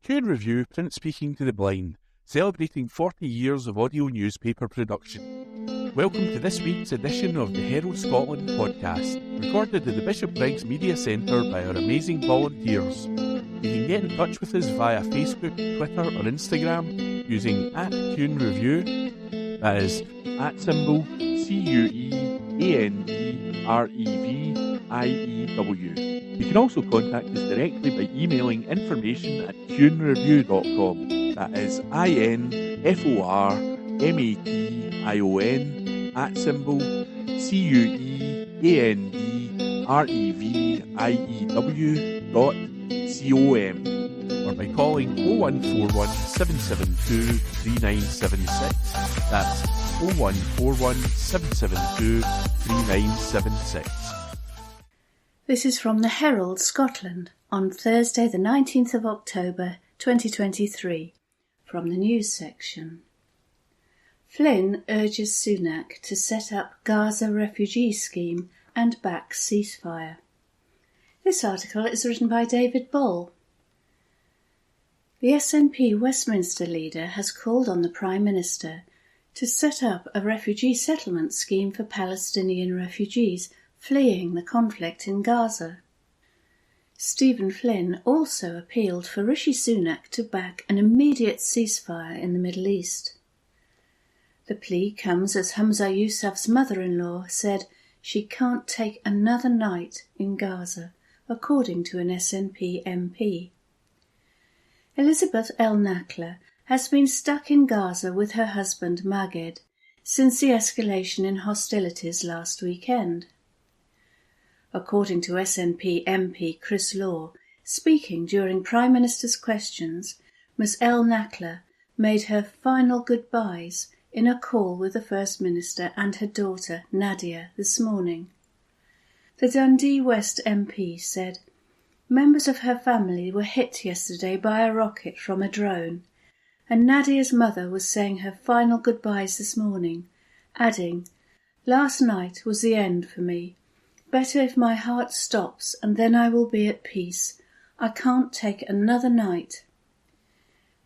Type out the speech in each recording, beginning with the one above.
Q Review Print Speaking to the Blind, celebrating 40 years of audio newspaper production. Welcome to this week's edition of the Herald Scotland Podcast, recorded at the Bishop Briggs Media Centre by our amazing volunteers. You can get in touch with us via Facebook, Twitter or Instagram using @CuneReview, that is @CuneReview. You can also contact us directly by emailing information at cunereview.com, that is INFORMATION @CuneReview.com, or by calling 0141 772 3976, that's 0141 772 3976. This is from the Herald Scotland on Thursday the 19th of October 2023, from the news section. Flynn urges Sunak to set up Gaza refugee scheme and back ceasefire. This article is written by David Ball. The SNP Westminster leader has called on the Prime Minister to set up a refugee settlement scheme for Palestinian refugees fleeing the conflict in Gaza. Stephen Flynn also appealed for Rishi Sunak to back an immediate ceasefire in the Middle East. The plea comes as Humza Yousaf's mother-in-law said she can't take another night in Gaza, according to an SNP MP. Elizabeth El Nakla has been stuck in Gaza with her husband Maged since the escalation in hostilities last weekend. According to SNP MP Chris Law, speaking during Prime Minister's questions, Ms El Nakla made her final goodbyes in a call with the First Minister and her daughter Nadia this morning. The Dundee West MP said, members of her family were hit yesterday by a rocket from a drone, and Nadia's mother was saying her final goodbyes this morning, adding, last night was the end for me. Better if my heart stops and then I will be at peace. I can't take another night.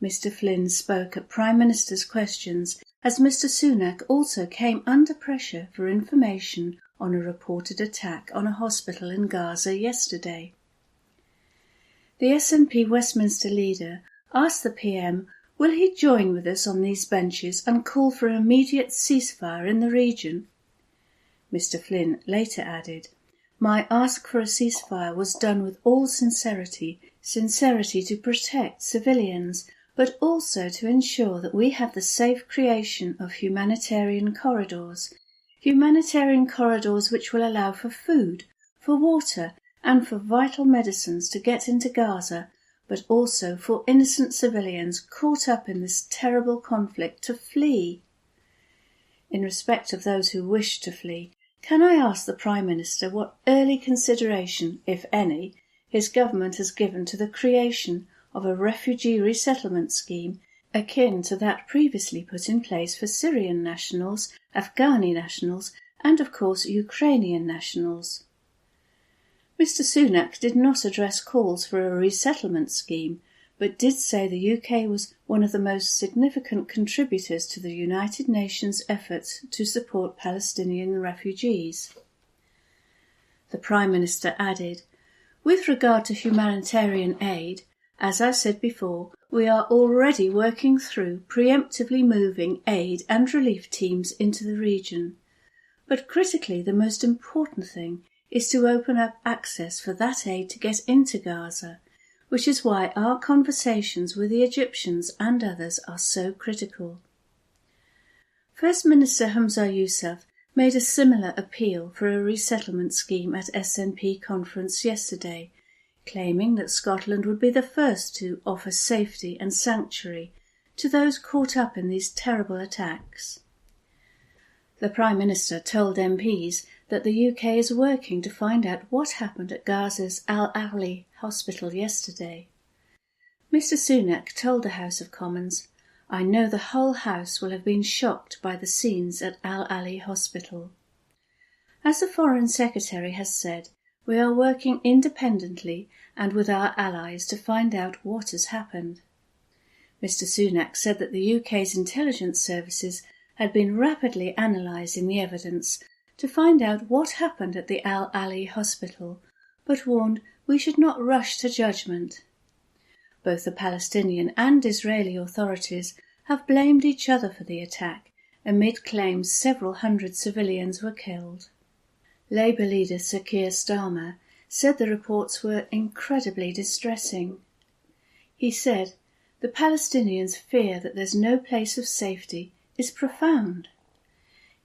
Mr Flynn spoke at Prime Minister's questions as Mr Sunak also came under pressure for information on a reported attack on a hospital in Gaza yesterday. The SNP Westminster leader asked the PM, will he join with us on these benches and call for an immediate ceasefire in the region? Mr Flynn later added, my ask for a ceasefire was done with all sincerity to protect civilians, but also to ensure that we have the safe creation of humanitarian corridors which will allow for food, for water, and for vital medicines to get into Gaza, but also for innocent civilians caught up in this terrible conflict to flee. In respect of those who wish to flee, can I ask the Prime Minister what early consideration, if any, his government has given to the creation of a refugee resettlement scheme akin to that previously put in place for Syrian nationals, Afghani nationals, and of course Ukrainian nationals? Mr Sunak did not address calls for a resettlement scheme, but did say the UK was one of the most significant contributors to the United Nations efforts to support Palestinian refugees. The Prime Minister added, with regard to humanitarian aid, as I said before, we are already working through preemptively moving aid and relief teams into the region. But critically, the most important thing is to open up access for that aid to get into Gaza, which is why our conversations with the Egyptians and others are so critical. First Minister Humza Yousaf made a similar appeal for a resettlement scheme at SNP conference yesterday, claiming that Scotland would be the first to offer safety and sanctuary to those caught up in these terrible attacks. The Prime Minister told MPs that the UK is working to find out what happened at Gaza's Al-Ahli hospital yesterday. Mr Sunak told the House of Commons, I know the whole House will have been shocked by the scenes at Al-Ahli hospital. As the Foreign Secretary has said, We are working independently and with our allies to find out what has happened. Mr Sunak said that the UK's intelligence services had been rapidly analysing the evidence to find out what happened at the Al Ali hospital, but warned we should not rush to judgment. Both the Palestinian and Israeli authorities have blamed each other for the attack, amid claims several hundred civilians were killed. Labour leader Sir Keir Starmer said the reports were incredibly distressing. He said, "The Palestinians' fear that there's no place of safety is profound.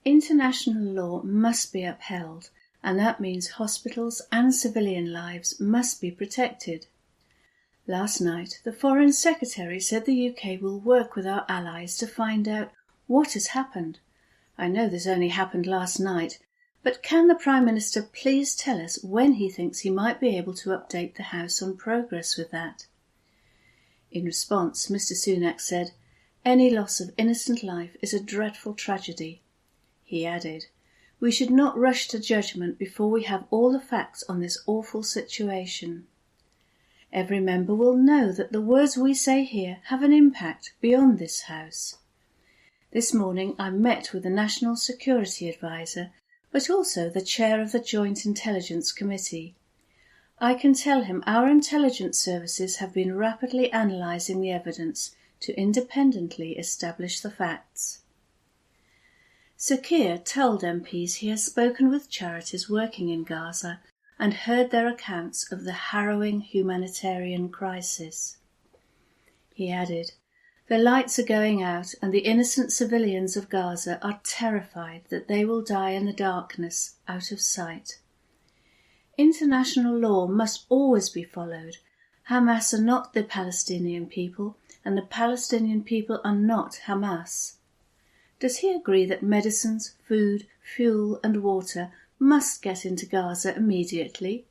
International law must be upheld, and that means hospitals and civilian lives must be protected." Last night, the Foreign Secretary said the UK will work with our allies to find out what has happened. I know this only happened last night, but can the Prime Minister please tell us when he thinks he might be able to update the House on progress with that? In response, Mr Sunak said, "Any loss of innocent life is a dreadful tragedy." He added, "We should not rush to judgment before we have all the facts on this awful situation. Every member will know that the words we say here have an impact beyond this House. This morning I met with the National Security Advisor, but also the chair of the Joint Intelligence Committee. I can tell him our intelligence services have been rapidly analysing the evidence to independently establish the facts." Sir Keir told MPs he has spoken with charities working in Gaza and heard their accounts of the harrowing humanitarian crisis. He added, "The lights are going out and the innocent civilians of Gaza are terrified that they will die in the darkness, out of sight. International law must always be followed. Hamas are not the Palestinian people, and the Palestinian people are not Hamas." Does he agree that medicines, food, fuel and water must get into Gaza immediately?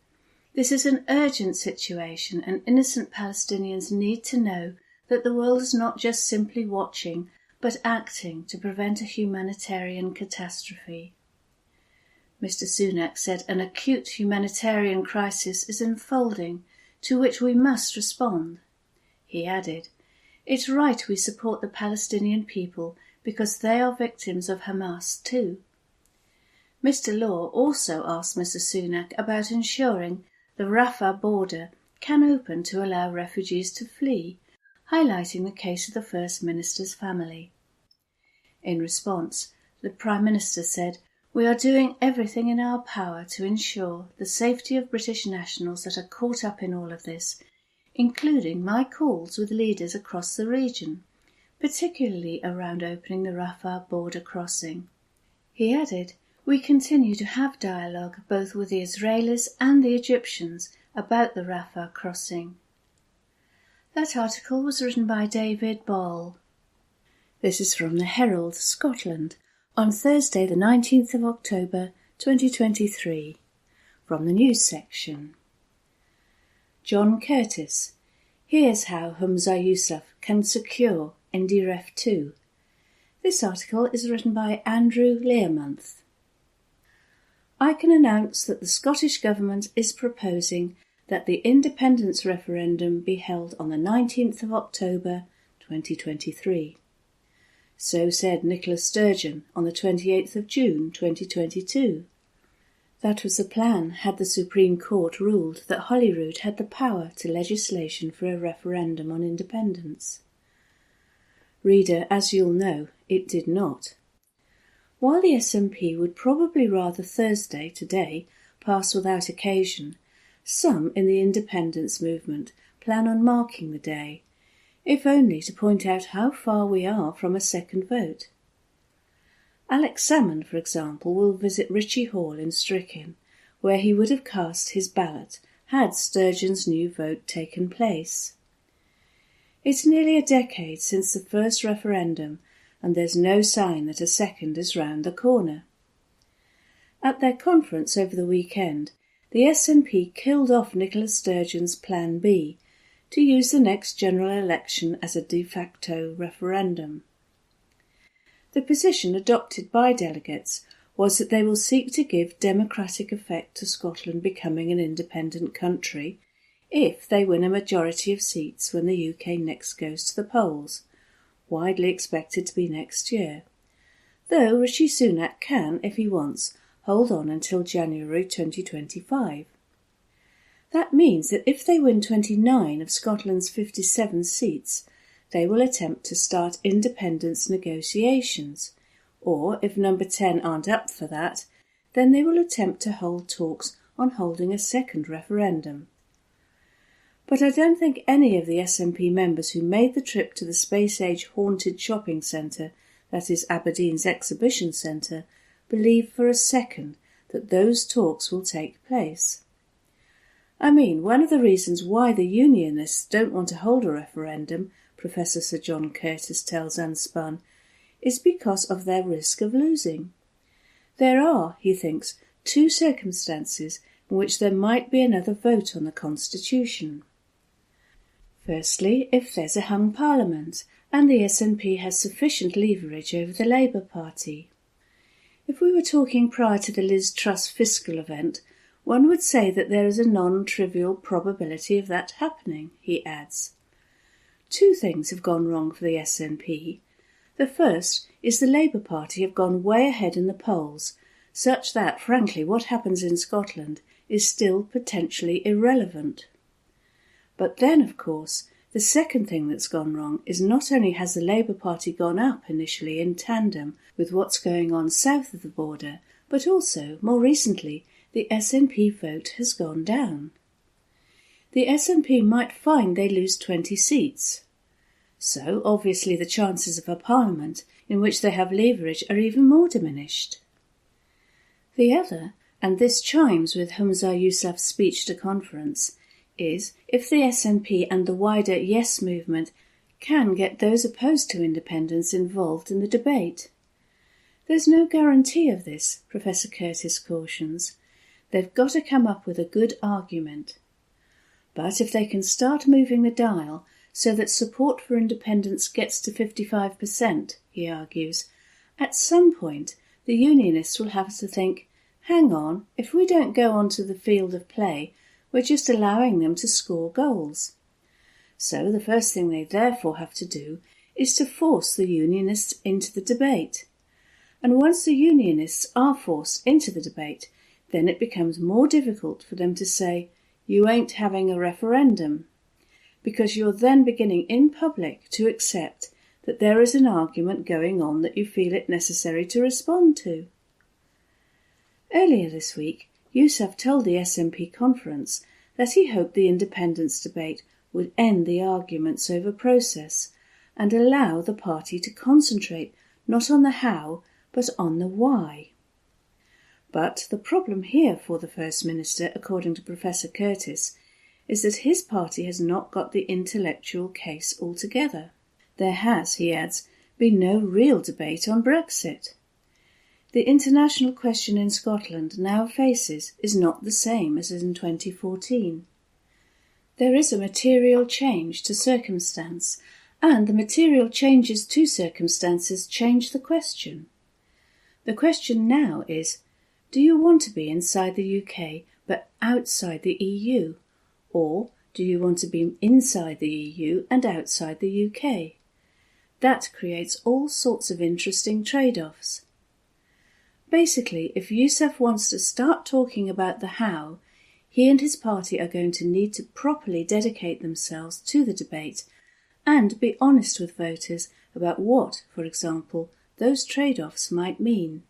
This is an urgent situation, and innocent Palestinians need to know that the world is not just simply watching, but acting to prevent a humanitarian catastrophe. Mr Sunak said an acute humanitarian crisis is unfolding, to which we must respond. He added, "It's right we support the Palestinian people because they are victims of Hamas too." Mr Law also asked Mr Sunak about ensuring the Rafah border can open to allow refugees to flee, highlighting the case of the First Minister's family. In response, the Prime Minister said, "We are doing everything in our power to ensure the safety of British nationals that are caught up in all of this, including my calls with leaders across the region, particularly around opening the Rafah border crossing." He added, "We continue to have dialogue both with the Israelis and the Egyptians about the Rafah crossing." That article was written by David Ball. This is from the Herald Scotland on Thursday the 19th of October 2023, from the news section. John Curtis. Here's how Humza Yousaf can secure NDREF 2. This article is written by Andrew Learmonth. I can announce that the Scottish Government is proposing that the independence referendum be held on the 19th of October 2023. So said Nicola Sturgeon on the 28th of June 2022. That was the plan had the Supreme Court ruled that Holyrood had the power to legislation for a referendum on independence. Reader, as you'll know, it did not. While the SNP would probably rather Thursday, today, pass without occasion, some in the independence movement plan on marking the day, if only to point out how far we are from a second vote. Alex Salmond, for example, will visit Ritchie Hall in Strichen, where he would have cast his ballot had Sturgeon's new vote taken place. It's nearly a decade since the first referendum, and there's no sign that a second is round the corner. At their conference over the weekend, the SNP killed off Nicola Sturgeon's Plan B to use the next general election as a de facto referendum. The position adopted by delegates was that they will seek to give democratic effect to Scotland becoming an independent country if they win a majority of seats when the UK next goes to the polls, widely expected to be next year, though Rishi Sunak can, if he wants, hold on until January 2025. That means that if they win 29 of Scotland's 57 seats, they will attempt to start independence negotiations, or if number 10 aren't up for that, then they will attempt to hold talks on holding a second referendum. But I don't think any of the SNP members who made the trip to the space-age haunted shopping centre, that is Aberdeen's exhibition centre, believe for a second that those talks will take place. I mean, one of the reasons why the Unionists don't want to hold a referendum, Professor Sir John Curtis tells Unspun, is because of their risk of losing. There are, he thinks, two circumstances in which there might be another vote on the Constitution. Firstly, if there's a hung Parliament, and the SNP has sufficient leverage over the Labour Party. If we were talking prior to the Liz Truss fiscal event, one would say that there is a non-trivial probability of that happening, he adds. Two things have gone wrong for the SNP. The first is the Labour Party have gone way ahead in the polls, such that, frankly, what happens in Scotland is still potentially irrelevant. But then, of course, the second thing that's gone wrong is not only has the Labour Party gone up initially in tandem with what's going on south of the border, but also, more recently, the SNP vote has gone down. The SNP might find they lose 20 seats. So, obviously, the chances of a parliament in which they have leverage are even more diminished. The other, and this chimes with Humza Yousaf's speech to conference, is if the SNP and the wider Yes movement can get those opposed to independence involved in the debate. There's no guarantee of this, Professor Curtis cautions. They've got to come up with a good argument. But if they can start moving the dial so that support for independence gets to 55%, he argues, at some point the Unionists will have to think, hang on, if we don't go onto the field of play, we're just allowing them to score goals. So the first thing they therefore have to do is to force the Unionists into the debate. And once the Unionists are forced into the debate, then it becomes more difficult for them to say, you ain't having a referendum, because you're then beginning in public to accept that there is an argument going on that you feel it necessary to respond to. Earlier this week, Yousaf told the SNP conference that he hoped the independence debate would end the arguments over process and allow the party to concentrate not on the how but on the why. But the problem here for the First Minister, according to Professor Curtis, is that his party has not got the intellectual case altogether. There has, he adds, been no real debate on Brexit. The international question in Scotland now faces is not the same as in 2014. There is a material change to circumstance, and the material changes to circumstances change the question. The question now is, do you want to be inside the UK but outside the EU? Or do you want to be inside the EU and outside the UK? That creates all sorts of interesting trade-offs. Basically, if Yousaf wants to start talking about the how, he and his party are going to need to properly dedicate themselves to the debate and be honest with voters about what, for example, those trade-offs might mean.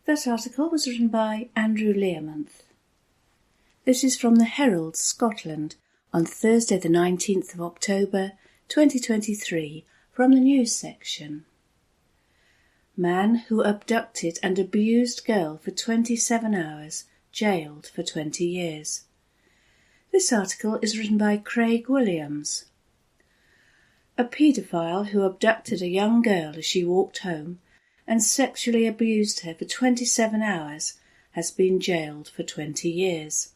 That article was written by Andrew Learmonth. This is from the Herald Scotland on Thursday the 19th of October 2023 from the news section. Man who abducted and abused girl for 27 hours, jailed for 20 years. This article is written by Craig Williams. A paedophile who abducted a young girl as she walked home and sexually abused her for 27 hours has been jailed for 20 years.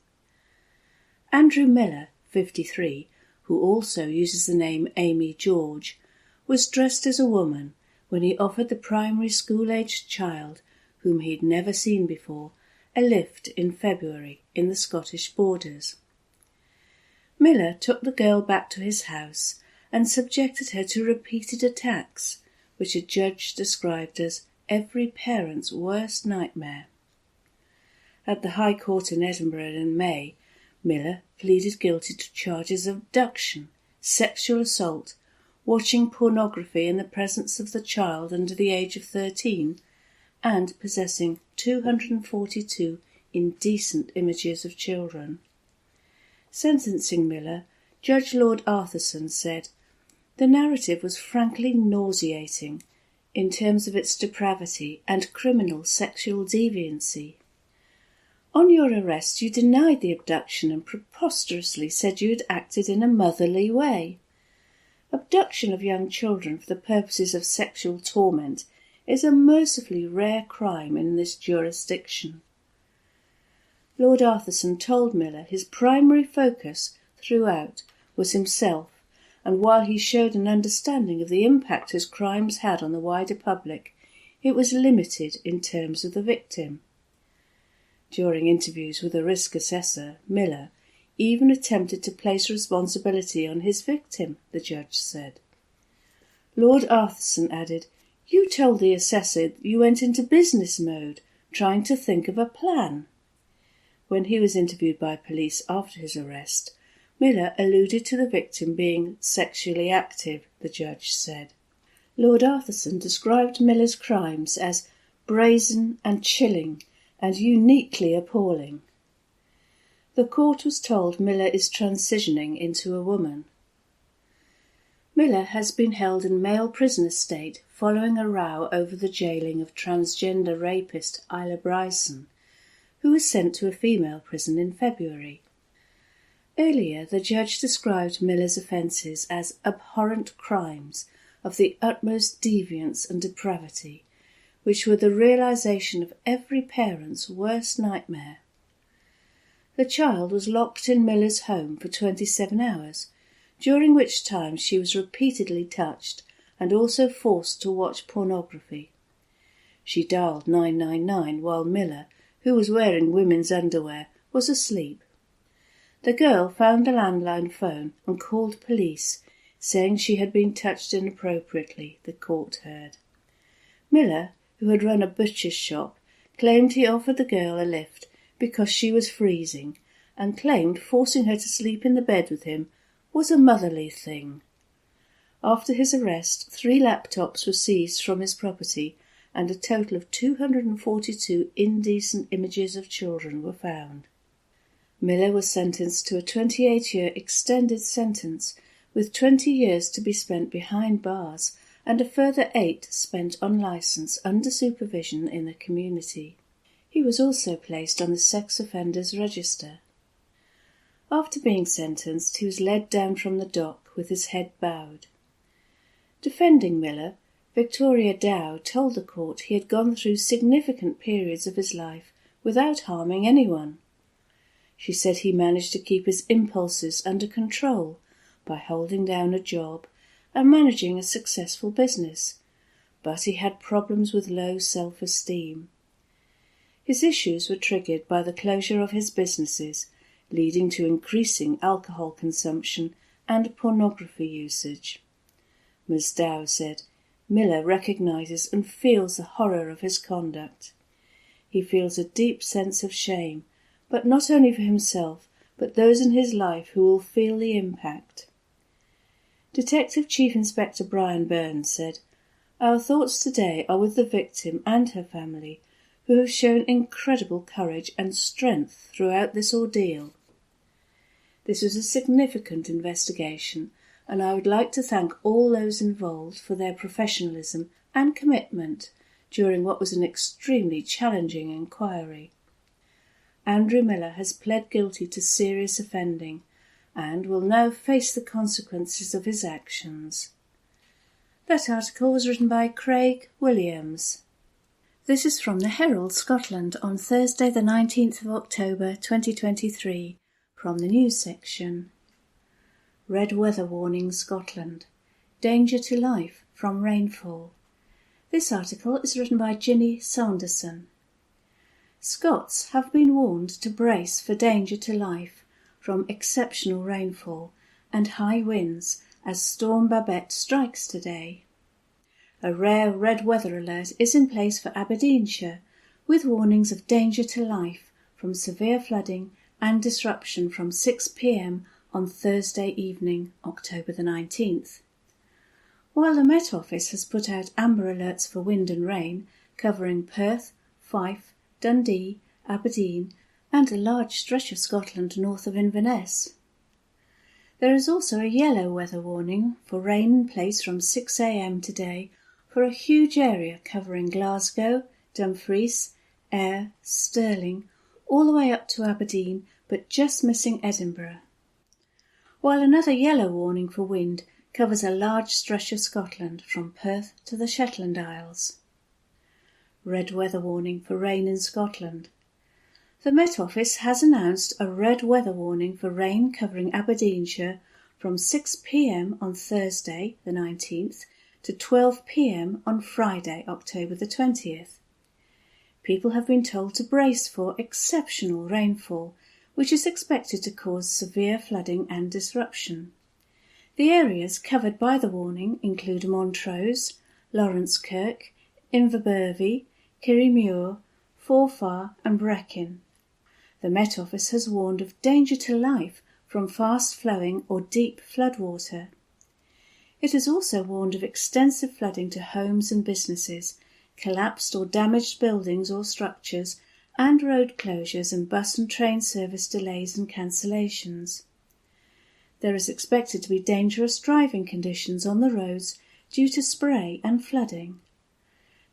Andrew Miller, 53, who also uses the name Amy George, was dressed as a woman when he offered the primary school-aged child, whom he'd never seen before, a lift in February in the Scottish borders. Miller took the girl back to his house and subjected her to repeated attacks, which a judge described as every parent's worst nightmare. At the High Court in Edinburgh in May, Miller pleaded guilty to charges of abduction, sexual assault, watching pornography in the presence of the child under the age of 13, and possessing 242 indecent images of children. Sentencing Miller, Judge Lord Arthurson said, "The narrative was frankly nauseating in terms of its depravity and criminal sexual deviancy. On your arrest you denied the abduction and preposterously said you had acted in a motherly way. Abduction of young children for the purposes of sexual torment is a mercifully rare crime in this jurisdiction." Lord Arthurson told Miller his primary focus throughout was himself, and while he showed an understanding of the impact his crimes had on the wider public, it was limited in terms of the victim. During interviews with a risk assessor, Miller even attempted to place responsibility on his victim, the judge said. Lord Arthurson added, "You told the assessor you went into business mode, trying to think of a plan." When he was interviewed by police after his arrest, Miller alluded to the victim being sexually active, the judge said. Lord Arthurson described Miller's crimes as brazen and chilling and uniquely appalling. The court was told Miller is transitioning into a woman. Miller has been held in male prisoner state following a row over the jailing of transgender rapist Isla Bryson, who was sent to a female prison in February. Earlier, the judge described Miller's offences as abhorrent crimes of the utmost deviance and depravity, which were the realisation of every parent's worst nightmare. The child was locked in Miller's home for 27 hours, during which time she was repeatedly touched and also forced to watch pornography. She dialed 999 while Miller, who was wearing women's underwear, was asleep. The girl found the landline phone and called police, saying she had been touched inappropriately, the court heard. Miller, who had run a butcher's shop, claimed he offered the girl a lift because she was freezing, and claimed forcing her to sleep in the bed with him was a motherly thing. After his arrest, 3 laptops were seized from his property, and a total of 242 indecent images of children were found. Miller was sentenced to a 28-year extended sentence, with 20 years to be spent behind bars and a further 8 spent on licence under supervision in the community. He was also placed on the sex offenders register. After being sentenced, he was led down from the dock with his head bowed. Defending Miller, Victoria Dow told the court he had gone through significant periods of his life without harming anyone. She said he managed to keep his impulses under control by holding down a job and managing a successful business, but he had problems with low self-esteem. His issues were triggered by the closure of his businesses, leading to increasing alcohol consumption and pornography usage. Ms. Dow said, "Miller recognises and feels the horror of his conduct. He feels a deep sense of shame, but not only for himself, but those in his life who will feel the impact." Detective Chief Inspector Brian Burns said, "Our thoughts today are with the victim and her family, who have shown incredible courage and strength throughout this ordeal. This was a significant investigation, and I would like to thank all those involved for their professionalism and commitment during what was an extremely challenging inquiry. Andrew Miller has pled guilty to serious offending and will now face the consequences of his actions." That article was written by Craig Williams. This is from the Herald Scotland on Thursday the 19th of October 2023, from the news section. Red weather warning Scotland. Danger to life from rainfall. This article is written by Ginny Sanderson. Scots have been warned to brace for danger to life from exceptional rainfall and high winds as Storm Babette strikes today. A rare red weather alert is in place for Aberdeenshire, with warnings of danger to life from severe flooding and disruption from 6 p.m. on Thursday evening, October the 19th. While the Met Office has put out amber alerts for wind and rain, covering Perth, Fife, Dundee, Aberdeen and a large stretch of Scotland north of Inverness. There is also a yellow weather warning for rain in place from 6 a.m. today for a huge area covering Glasgow, Dumfries, Ayr, Stirling, all the way up to Aberdeen, but just missing Edinburgh. While another yellow warning for wind covers a large stretch of Scotland from Perth to the Shetland Isles. Red weather warning for rain in Scotland. The Met Office has announced a red weather warning for rain covering Aberdeenshire from 6 p.m. on Thursday, the 19th, to 12 p.m. on Friday, October the 20th. People have been told to brace for exceptional rainfall, which is expected to cause severe flooding and disruption. The areas covered by the warning include Montrose, Lawrence Kirk, Inverbervie, Kirriemuir, Forfar and Brechin. The Met Office has warned of danger to life from fast-flowing or deep floodwater. It has also warned of extensive flooding to homes and businesses, collapsed or damaged buildings or structures, and road closures and bus and train service delays and cancellations. There is expected to be dangerous driving conditions on the roads due to spray and flooding.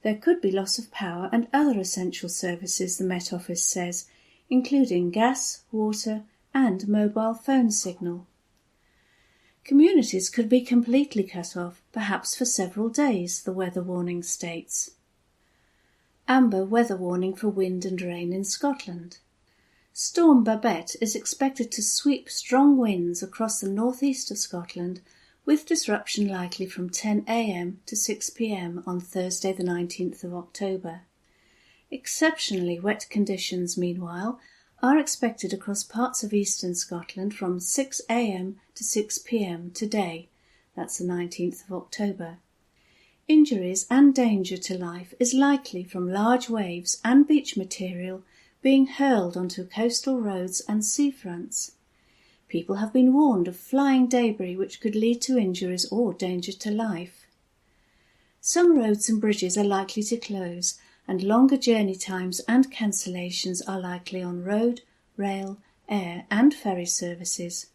There could be loss of power and other essential services, the Met Office says, including gas, water and mobile phone signal. Communities could be completely cut off, perhaps for several days, the weather warning states. Amber weather warning for wind and rain in Scotland. Storm Babette is expected to sweep strong winds across the northeast of Scotland, with disruption likely from 10 a.m. to 6 p.m. on Thursday the 19th of October. Exceptionally wet conditions, meanwhile, are expected across parts of eastern Scotland from 6 a.m. to 6 p.m. today, that's the 19th of October. Injuries and danger to life is likely from large waves and beach material being hurled onto coastal roads and seafronts. People have been warned of flying debris which could lead to injuries or danger to life. Some roads and bridges are likely to close, and longer journey times and cancellations are likely on road, rail, air and ferry services.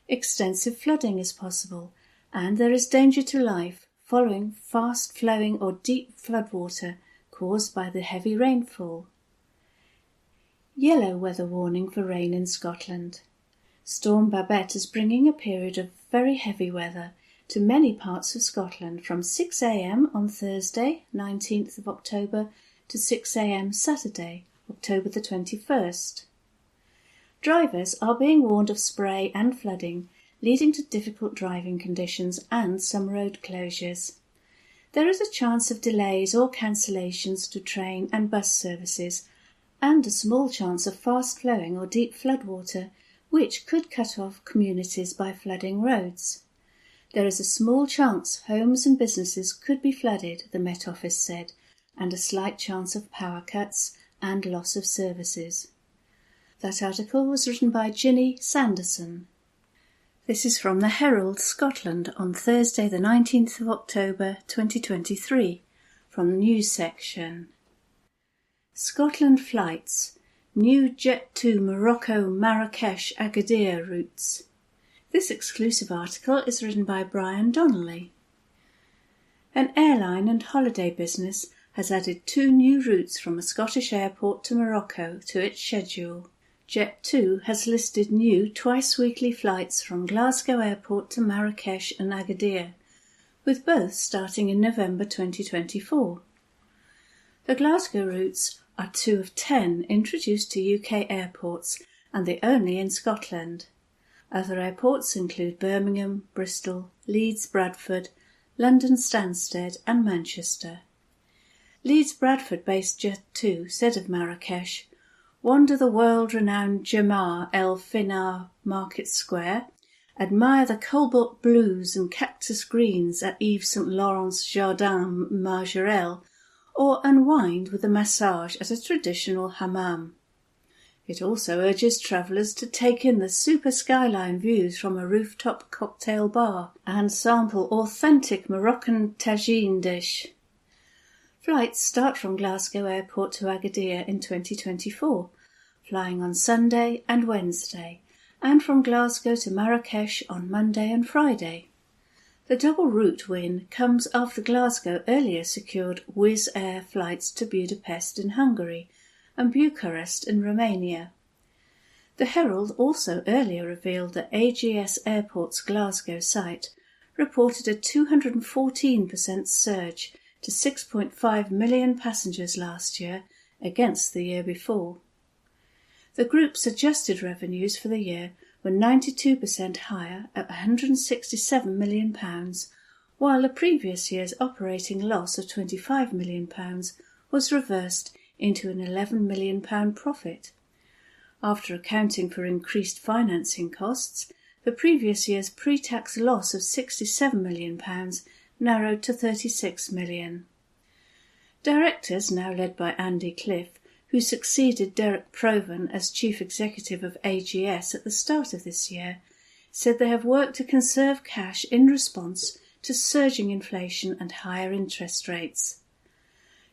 Extensive flooding is possible, and there is danger to life following fast-flowing or deep floodwater caused by the heavy rainfall. Yellow weather warning for rain in Scotland. Storm Babette is bringing a period of very heavy weather to many parts of Scotland from 6 a.m. on Thursday, 19th of October, to 6 a.m. Saturday, October the 21st. Drivers are being warned of spray and flooding, leading to difficult driving conditions and some road closures. There is a chance of delays or cancellations to train and bus services, and a small chance of fast-flowing or deep floodwater, which could cut off communities by flooding roads. There is a small chance homes and businesses could be flooded, the Met Office said, and a slight chance of power cuts and loss of services. That article was written by Ginny Sanderson. This is from the Herald Scotland on Thursday the 19th of October 2023, from the news section. Scotland flights, new Jet 2 Morocco, Marrakesh, Agadir routes. This exclusive article is written by Brian Donnelly. An airline and holiday business has added 2 new routes from a Scottish airport to Morocco to its schedule. Jet 2 has listed new twice-weekly flights from Glasgow Airport to Marrakesh and Agadir, with both starting in November 2024. The Glasgow routes are 2 of 10 introduced to UK airports and the only in Scotland. Other airports include Birmingham, Bristol, Leeds, Bradford, London Stansted and Manchester. Leeds Bradford-based Jet 2 said of Marrakesh, "Wander the world-renowned Jamar El Finar Market Square, admire the cobalt blues and cactus greens at Yves St Laurent's Jardin Majorelle, or unwind with a massage at a traditional hammam." It also urges travellers to take in the super skyline views from a rooftop cocktail bar and sample authentic Moroccan tagine dish. Flights start from Glasgow Airport to Agadir in 2024, flying on Sunday and Wednesday, and from Glasgow to Marrakesh on Monday and Friday. The double route win comes after Glasgow earlier secured Wizz Air flights to Budapest in Hungary and Bucharest in Romania. The Herald also earlier revealed that AGS Airport's Glasgow site reported a 214% surge to 6.5 million passengers last year against the year before. The group's adjusted revenues for the year were 92% higher at £167 million, while the previous year's operating loss of £25 million was reversed into an £11 million profit. After accounting for increased financing costs, the previous year's pre-tax loss of £67 million narrowed to £36 million. Directors, now led by Andy Cliff, who succeeded Derek Provan as chief executive of AGS at the start of this year, said they have worked to conserve cash in response to surging inflation and higher interest rates.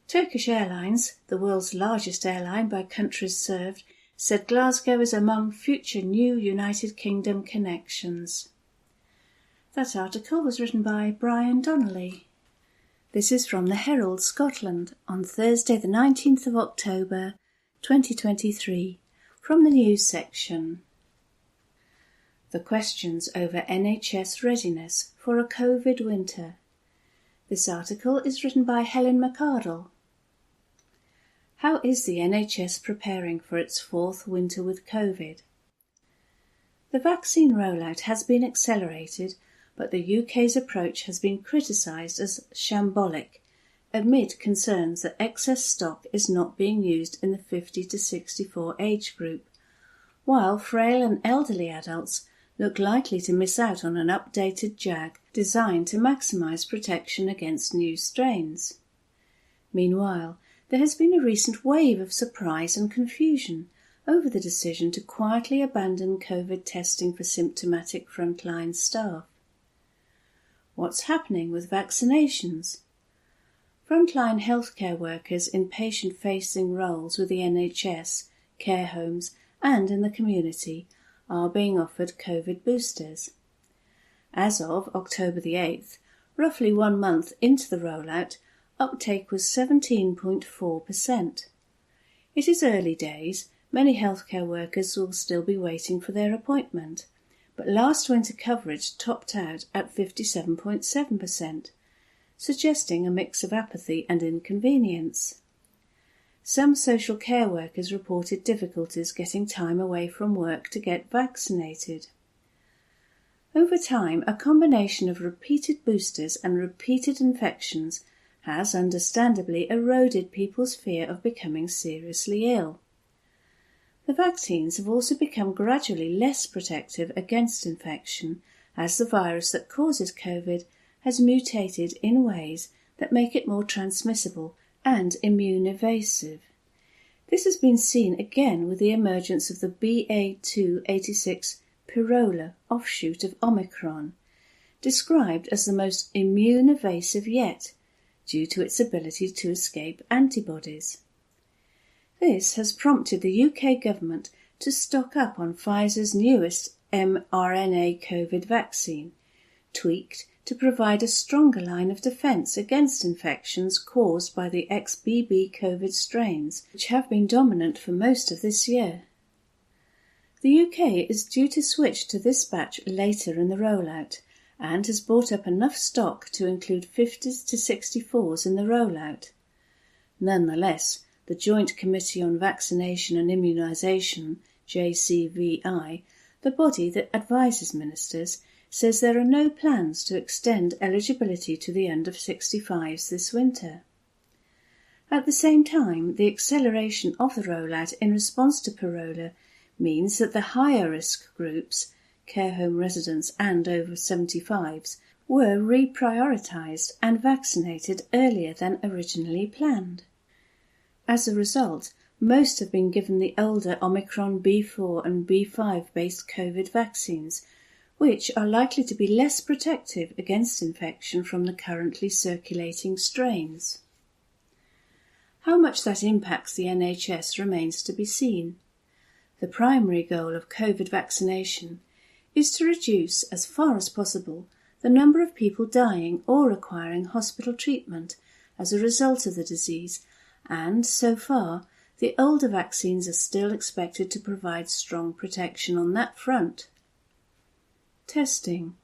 Turkish Airlines, the world's largest airline by countries served, said Glasgow is among future new United Kingdom connections. That article was written by Brian Donnelly. This is from the Herald Scotland on Thursday the 19th of October 2023, from the news section. The questions over NHS readiness for a COVID winter. This article is written by Helen McArdle. How is the NHS preparing for its fourth winter with COVID? The vaccine rollout has been accelerated, but the UK's approach has been criticised as shambolic, amid concerns that excess stock is not being used in the 50 to 64 age group, while frail and elderly adults look likely to miss out on an updated JAG designed to maximise protection against new strains. Meanwhile, there has been a recent wave of surprise and confusion over the decision to quietly abandon COVID testing for symptomatic frontline staff. What's happening with vaccinations? Frontline healthcare workers in patient-facing roles with the NHS, care homes and in the community are being offered COVID boosters. As of October the 8th, roughly 1 month into the rollout, uptake was 17.4%. It is early days, many healthcare workers will still be waiting for their appointment, but last winter coverage topped out at 57.7%, suggesting a mix of apathy and inconvenience. Some social care workers reported difficulties getting time away from work to get vaccinated. Over time, a combination of repeated boosters and repeated infections has understandably eroded people's fear of becoming seriously ill. The vaccines have also become gradually less protective against infection as the virus that causes COVID has mutated in ways that make it more transmissible and immune evasive. This has been seen again with the emergence of the BA.2.86 Pirola offshoot of Omicron, described as the most immune evasive yet, due to its ability to escape antibodies. This has prompted the UK government to stock up on Pfizer's newest mRNA COVID vaccine, tweaked to provide a stronger line of defence against infections caused by the XBB COVID strains, which have been dominant for most of this year. The UK is due to switch to this batch later in the rollout, and has bought up enough stock to include 50s to 64s in the rollout. Nonetheless, the Joint Committee on Vaccination and Immunisation, JCVI, the body that advises ministers, says there are no plans to extend eligibility to the under 65s this winter. At the same time, the acceleration of the rollout in response to Parola means that the higher risk groups, care home residents and over 75s, were reprioritised and vaccinated earlier than originally planned. As a result, most have been given the older Omicron B4 and B5 based COVID vaccines, which are likely to be less protective against infection from the currently circulating strains. How much that impacts the NHS remains to be seen. The primary goal of COVID vaccination is to reduce, as far as possible, the number of people dying or requiring hospital treatment as a result of the disease, and, so far, the older vaccines are still expected to provide strong protection on that front. Testing.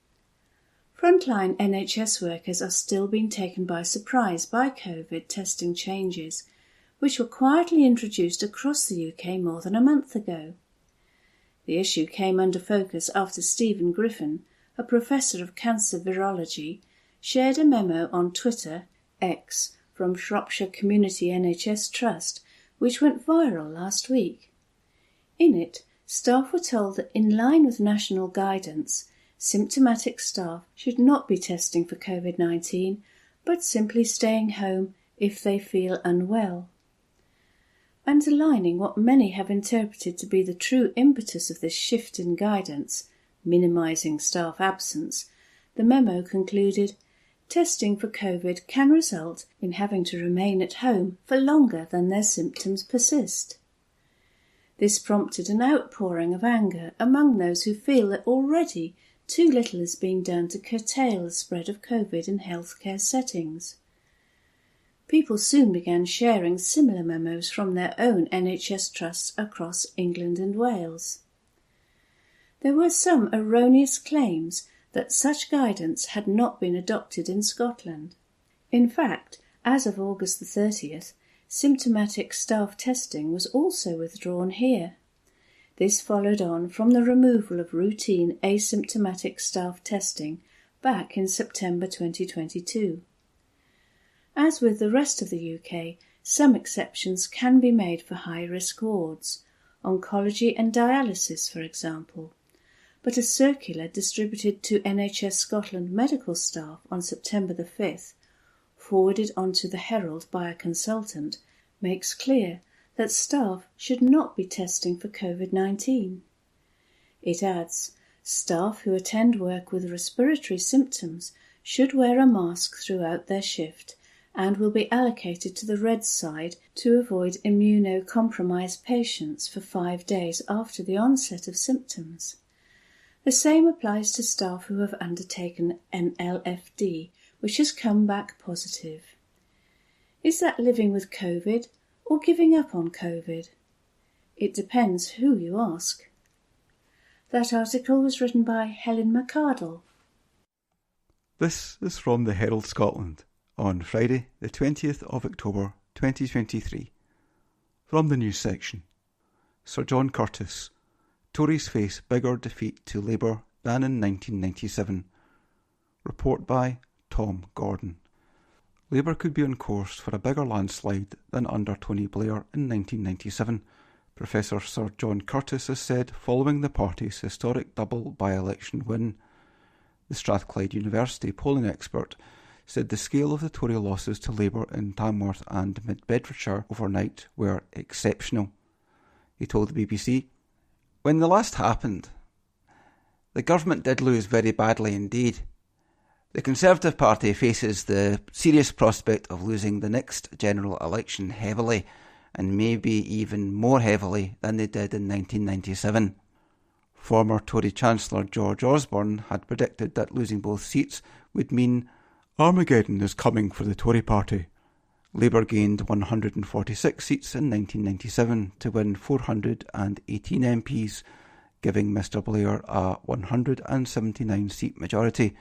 Frontline NHS workers are still being taken by surprise by COVID testing changes, which were quietly introduced across the UK more than a month ago. The issue came under focus after Stephen Griffin, a professor of cancer virology, shared a memo on Twitter, X, from Shropshire Community NHS Trust, which went viral last week. In it, staff were told that in line with national guidance, symptomatic staff should not be testing for COVID-19, but simply staying home if they feel unwell. Underlining what many have interpreted to be the true impetus of this shift in guidance, minimising staff absence, the memo concluded, testing for COVID can result in having to remain at home for longer than their symptoms persist. This prompted an outpouring of anger among those who feel that already too little is being done to curtail the spread of COVID in healthcare settings. People soon began sharing similar memos from their own NHS trusts across England and Wales. There were some erroneous claims that such guidance had not been adopted in Scotland. In fact, as of August the 30th, symptomatic staff testing was also withdrawn here. This followed on from the removal of routine asymptomatic staff testing back in September 2022. As with the rest of the UK, some exceptions can be made for high-risk wards, oncology and dialysis, for example. But a circular distributed to NHS Scotland medical staff on September the 5th, forwarded onto the Herald by a consultant, makes clear that staff should not be testing for COVID-19. It adds, staff who attend work with respiratory symptoms should wear a mask throughout their shift and will be allocated to the red side to avoid immunocompromised patients for 5 days after the onset of symptoms. The same applies to staff who have undertaken an LFD, which has come back positive. Is that living with COVID or giving up on COVID? It depends who you ask. That article was written by Helen McArdle. This is from the Herald Scotland on Friday, the 20th of October 2023. From the news section. Sir John Curtis. Tories face bigger defeat to Labour than in 1997. Report by Tom Gordon. Labour could be on course for a bigger landslide than under Tony Blair in 1997, Professor Sir John Curtis has said following the party's historic double by-election win. The Strathclyde University polling expert said the scale of the Tory losses to Labour in Tamworth and Mid-Bedfordshire overnight were exceptional. He told the BBC, "When the last happened, the government did lose very badly indeed. The Conservative Party faces the serious prospect of losing the next general election heavily, and maybe even more heavily than they did in 1997. Former Tory Chancellor George Osborne had predicted that losing both seats would mean Armageddon is coming for the Tory party. Labour gained 146 seats in 1997 to win 418 MPs, giving Mr Blair a 179-seat majority,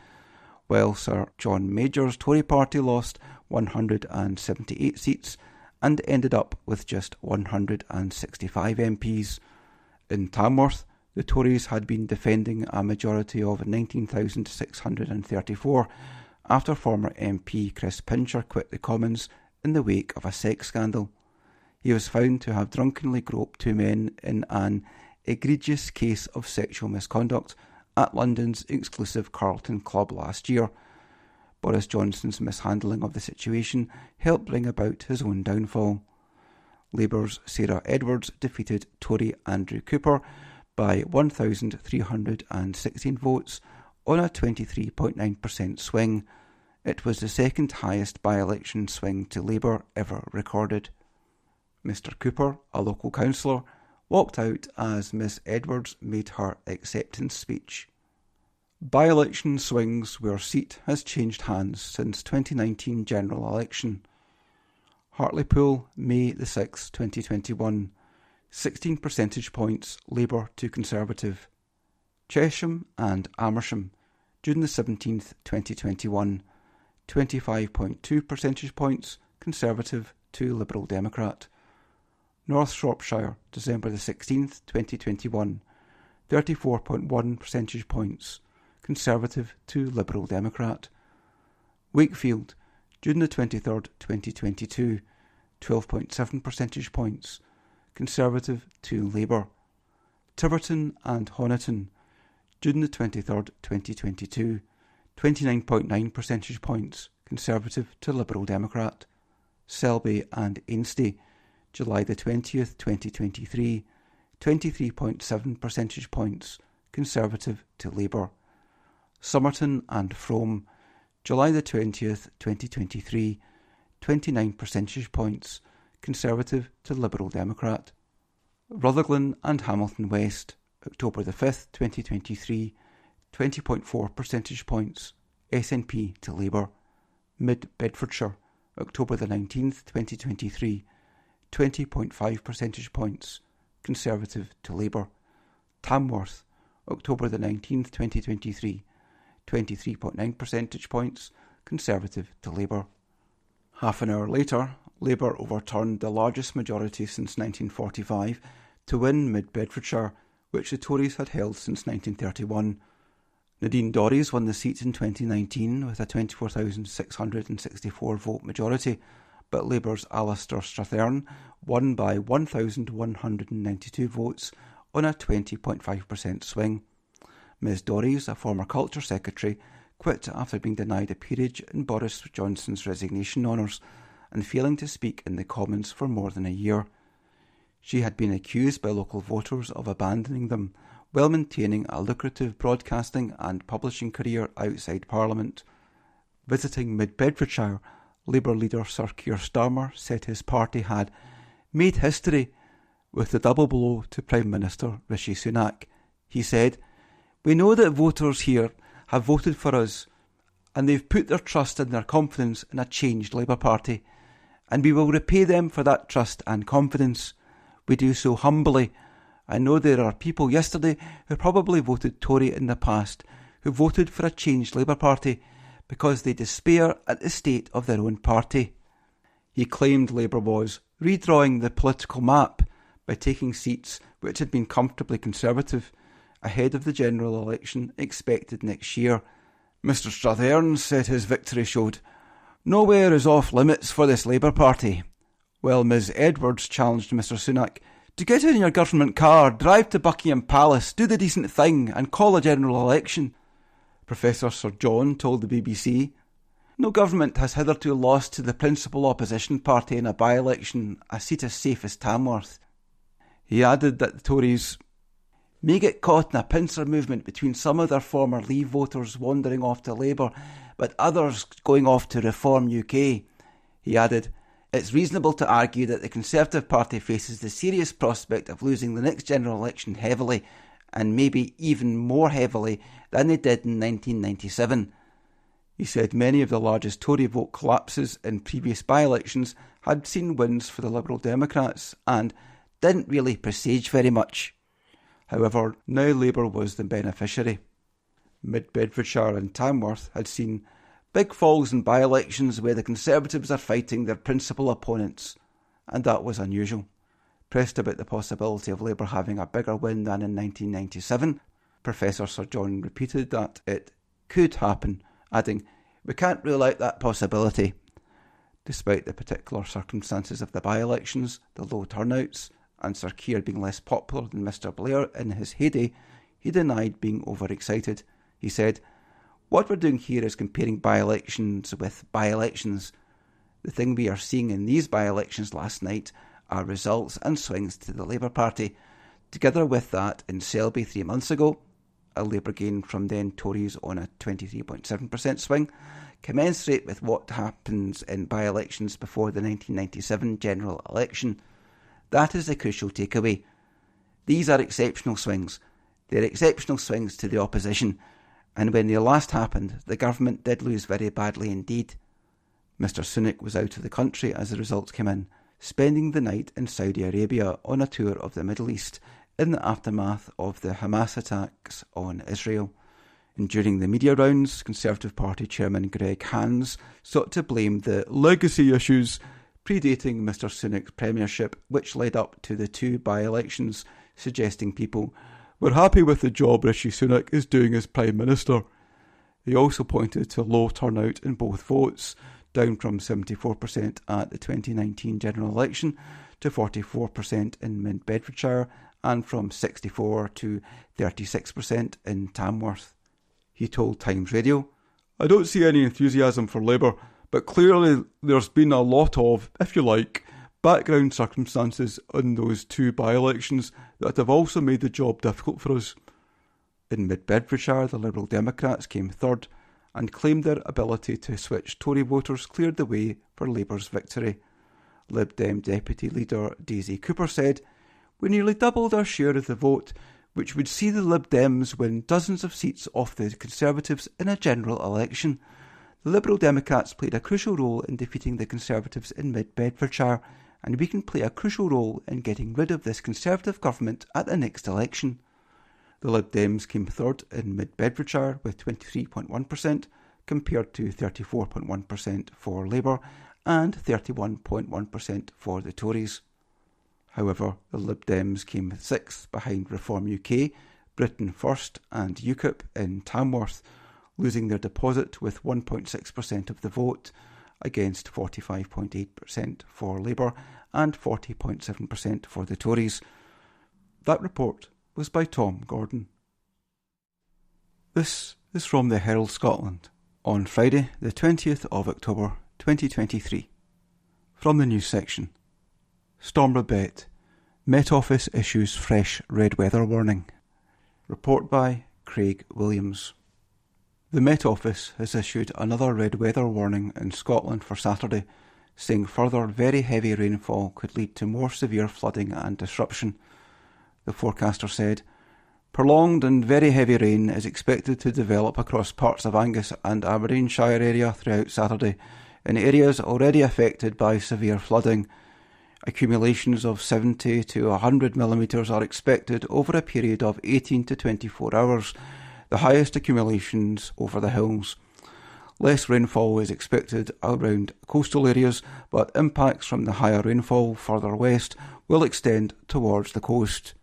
while Sir John Major's Tory party lost 178 seats and ended up with just 165 MPs. In Tamworth, the Tories had been defending a majority of 19,634 after former MP Chris Pincher quit the Commons in the wake of a sex scandal. He was found to have drunkenly groped two men in an egregious case of sexual misconduct at London's exclusive Carlton Club last year. Boris Johnson's mishandling of the situation helped bring about his own downfall. Labour's Sarah Edwards defeated Tory Andrew Cooper by 1,316 votes on a 23.9% swing. It was the second highest by-election swing to Labour ever recorded. Mr Cooper, a local councillor, walked out as Miss Edwards made her acceptance speech. By-election swings where seat has changed hands since 2019 general election. Hartlepool, May the 6th, 2021. 16 percentage points Labour to Conservative. Chesham and Amersham, June the 17th, 2021. 25.2 percentage points Conservative to Liberal Democrat. North Shropshire, December the 16th, 2021. 34.1 percentage points Conservative to Liberal Democrat. Wakefield, June the 23rd, 2022, 12.7 percentage points Conservative to Labour. Tiverton and Honiton, June the 23rd, 2022, 29.9 percentage points Conservative to Liberal Democrat. Selby and Ainsty, July the 20th, 2023, 23.7 percentage points Conservative to Labour. Somerton and Frome, July the 20th, 2023, 29 percentage points Conservative to Liberal Democrat. Rutherglen and Hamilton West, October the 5th, 2023, 20.4 percentage points SNP to Labour. Mid Bedfordshire, October the 19th, 2023, 20.5 percentage points Conservative to Labour. Tamworth, October the 19th, 2023, 23.9 percentage points Conservative to Labour. Half an hour later, Labour overturned the largest majority since 1945 to win Mid Bedfordshire, which the Tories had held since 1931. Nadine Dorries won the seat in 2019 with a 24,664 vote majority, but Labour's Alistair Strathern won by 1,192 votes on a 20.5% swing. Ms Dorries, a former Culture Secretary, quit after being denied a peerage in Boris Johnson's resignation honours and failing to speak in the Commons for more than a year. She had been accused by local voters of abandoning them while maintaining a lucrative broadcasting and publishing career outside Parliament. Visiting Mid Bedfordshire, Labour leader Sir Keir Starmer said his party had made history with the double blow to Prime Minister Rishi Sunak. He said, "We know that voters here have voted for us and they've put their trust and their confidence in a changed Labour Party, and we will repay them for that trust and confidence. We do so humbly. I know there are people yesterday who probably voted Tory in the past who voted for a changed Labour Party because they despair at the state of their own party." He claimed Labour was redrawing the political map by taking seats which had been comfortably Conservative ahead of the general election expected next year. Mr Strathern said his victory showed nowhere is off limits for this Labour Party, while Ms Edwards challenged Mr Sunak to get in your government car, drive to Buckingham Palace, do the decent thing and call a general election. Professor Sir John told the BBC, "No government has hitherto lost to the principal opposition party in a by-election a seat as safe as Tamworth." He added that the Tories may get caught in a pincer movement between some of their former Leave voters wandering off to Labour, but others going off to Reform UK. He added, "It's reasonable to argue that the Conservative Party faces the serious prospect of losing the next general election heavily, and maybe even more heavily than they did in 1997. He said many of the largest Tory vote collapses in previous by-elections had seen wins for the Liberal Democrats and didn't really presage very much. However, now Labour was the beneficiary. Mid Bedfordshire and Tamworth had seen big falls in by-elections where the Conservatives are fighting their principal opponents, and that was unusual. Pressed about the possibility of Labour having a bigger win than in 1997, Professor Sir John repeated that it could happen, adding, "We can't rule out that possibility." Despite the particular circumstances of the by-elections, the low turnouts, and Sir Keir being less popular than Mr Blair in his heyday, he denied being overexcited. He said, "What we're doing here is comparing by-elections with by-elections. The thing we are seeing in these by-elections last night are results and swings to the Labour Party. Together with that in Selby 3 months ago, a Labour gain from then Tories on a 23.7% swing, commensurate with what happens in by-elections before the 1997 general election. That is the crucial takeaway. These are exceptional swings. They're exceptional swings to the opposition, and when they last happened, the government did lose very badly indeed." Mr Sunak was out of the country as the results came in, spending the night in Saudi Arabia on a tour of the Middle East in the aftermath of the Hamas attacks on Israel. And during the media rounds, Conservative Party Chairman Greg Hands sought to blame the legacy issues predating Mr Sunak's premiership, which led up to the 2 by-elections, suggesting people were happy with the job Rishi Sunak is doing as Prime Minister. He also pointed to low turnout in both votes, down from 74% at the 2019 general election to 44% in Mid-Bedfordshire and from 64% to 36% in Tamworth. He told Times Radio, "I don't see any enthusiasm for Labour, but clearly there's been a lot of, if you like, background circumstances in those 2 by-elections that have also made the job difficult for us." In Mid-Bedfordshire, the Liberal Democrats came third and claimed their ability to switch Tory voters cleared the way for Labour's victory. Lib Dem Deputy Leader Daisy Cooper said, "We nearly doubled our share of the vote, which would see the Lib Dems win dozens of seats off the Conservatives in a general election. The Liberal Democrats played a crucial role in defeating the Conservatives in Mid-Bedfordshire, and we can play a crucial role in getting rid of this Conservative government at the next election." The Lib Dems came third in Mid-Bedfordshire with 23.1% compared to 34.1% for Labour and 31.1% for the Tories. However, the Lib Dems came 6th behind Reform UK, Britain First and UKIP in Tamworth, losing their deposit with 1.6% of the vote against 45.8% for Labour and 40.7% for the Tories. That report was by Tom Gordon. This is from the Herald Scotland on Friday the 20th of October 2023. From the news section. Storm Babette. Met Office issues fresh red weather warning. Report by Craig Williams. The Met Office has issued another red weather warning in Scotland for Saturday, saying further very heavy rainfall could lead to more severe flooding and disruption. The forecaster said, "Prolonged and very heavy rain is expected to develop across parts of Angus and Aberdeenshire area throughout Saturday, in areas already affected by severe flooding. Accumulations of 70 to 100 millimetres are expected over a period of 18 to 24 hours, the highest accumulations over the hills. Less rainfall is expected around coastal areas, but impacts from the higher rainfall further west will extend towards the coast."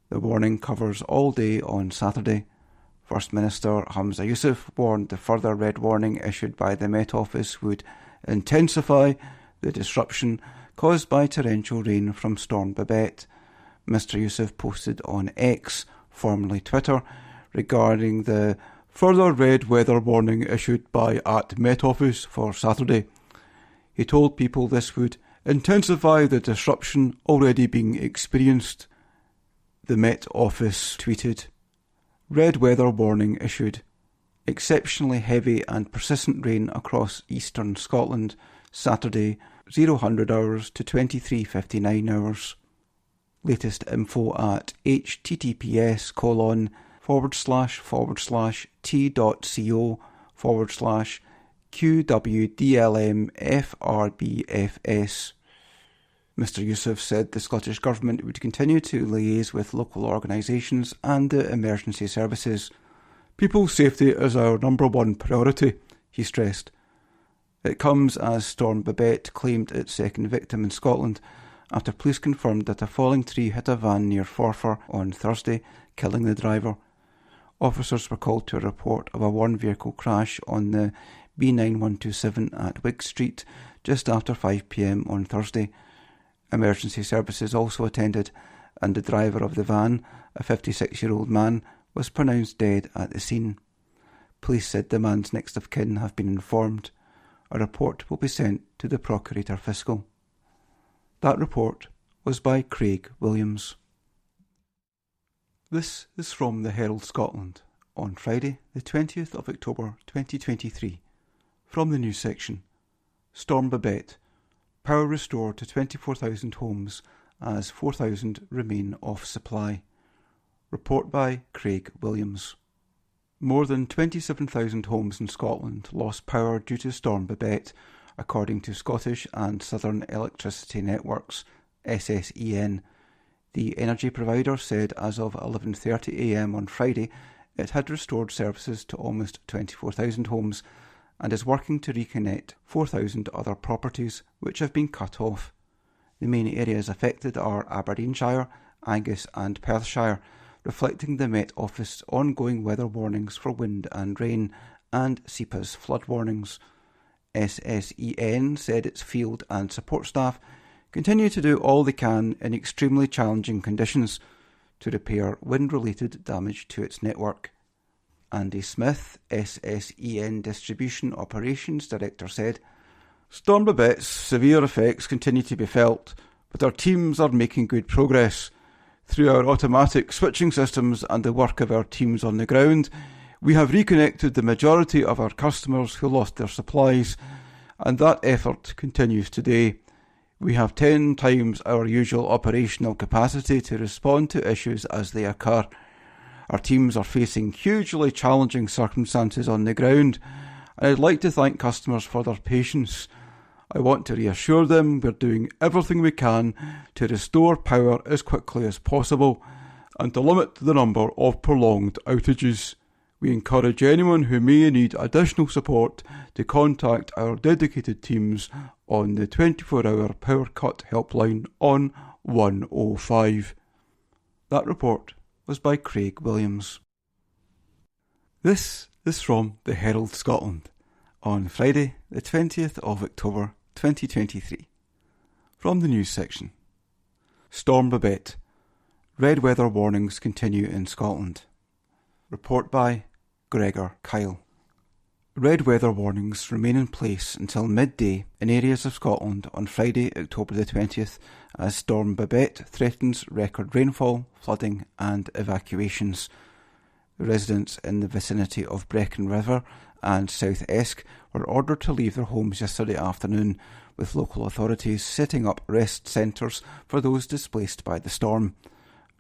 The warning covers all day on Saturday. First Minister Hamza Yousaf warned the further red warning issued by the Met Office would intensify the disruption caused by torrential rain from Storm Babette. Mr Yousaf posted on X, formerly Twitter, regarding the further red weather warning issued by @Met Office for Saturday. He told people this would intensify the disruption already being experienced. The Met Office tweeted, "Red weather warning issued. Exceptionally heavy and persistent rain across eastern Scotland, Saturday, 0000 hours to 23:59 hours. Latest info at https://t.co/QWDLMFRBFS. Mr Yousaf said the Scottish Government would continue to liaise with local organisations and the emergency services. "People's safety is our number one priority," he stressed. It comes as Storm Babette claimed its second victim in Scotland after police confirmed that a falling tree hit a van near Forfar on Thursday, killing the driver. Officers were called to a report of a one-vehicle crash on the B9127 at Wigg Street just after 5 p.m. on Thursday. Emergency services also attended, and the driver of the van, a 56-year-old man, was pronounced dead at the scene. Police said the man's next of kin have been informed. A report will be sent to the Procurator Fiscal. That report was by Craig Williams. This is from the Herald Scotland on Friday, the 20th of October 2023. From the news section, Storm Babette. Power restored to 24,000 homes as 4,000 remain off supply. Report by Craig Williams. More than 27,000 homes in Scotland lost power due to Storm Babette, according to Scottish and Southern Electricity Networks, SSEN. The energy provider said as of 11:30 a.m. on Friday it had restored services to almost 24,000 homes and is working to reconnect 4,000 other properties which have been cut off. The main areas affected are Aberdeenshire, Angus and Perthshire, reflecting the Met Office's ongoing weather warnings for wind and rain and SEPA's flood warnings. SSEN said its field and support staff continue to do all they can in extremely challenging conditions to repair wind-related damage to its network. Andy Smith, SSEN Distribution Operations Director, said, Storm Babette's severe effects continue to be felt, but our teams are making good progress. Through our automatic switching systems and the work of our teams on the ground, we have reconnected the majority of our customers who lost their supplies, and that effort continues today. We have 10 times our usual operational capacity to respond to issues as they occur. Our teams are facing hugely challenging circumstances on the ground, and I'd like to thank customers for their patience. I want to reassure them we're doing everything we can to restore power as quickly as possible and to limit the number of prolonged outages. We encourage anyone who may need additional support to contact our dedicated teams on the 24-hour power cut helpline on 105. That report was by Craig Williams. This is from the Herald Scotland on Friday, the 20th of October 2023. From the news section, Storm Babette. Red weather warnings continue in Scotland. Report by Gregor Kyle. Red weather warnings remain in place until midday in areas of Scotland on Friday, October the 20th, as Storm Babette threatens record rainfall, flooding and evacuations. Residents in the vicinity of Brecon River and South Esk were ordered to leave their homes yesterday afternoon, with local authorities setting up rest centres for those displaced by the storm.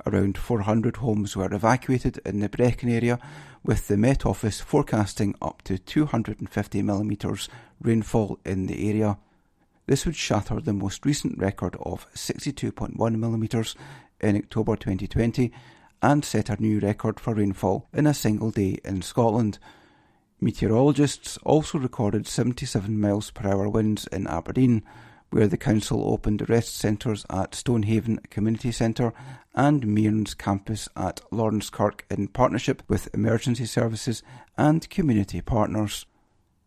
Around 400 homes were evacuated in the Brecon area, with the Met Office forecasting up to 250mm rainfall in the area. This would shatter the most recent record of 62.1mm in October 2020 and set a new record for rainfall in a single day in Scotland. Meteorologists also recorded 77 mph winds in Aberdeen, where the council opened rest centres at Stonehaven Community Centre and Mearns campus at Lawrence Kirk in partnership with emergency services and community partners.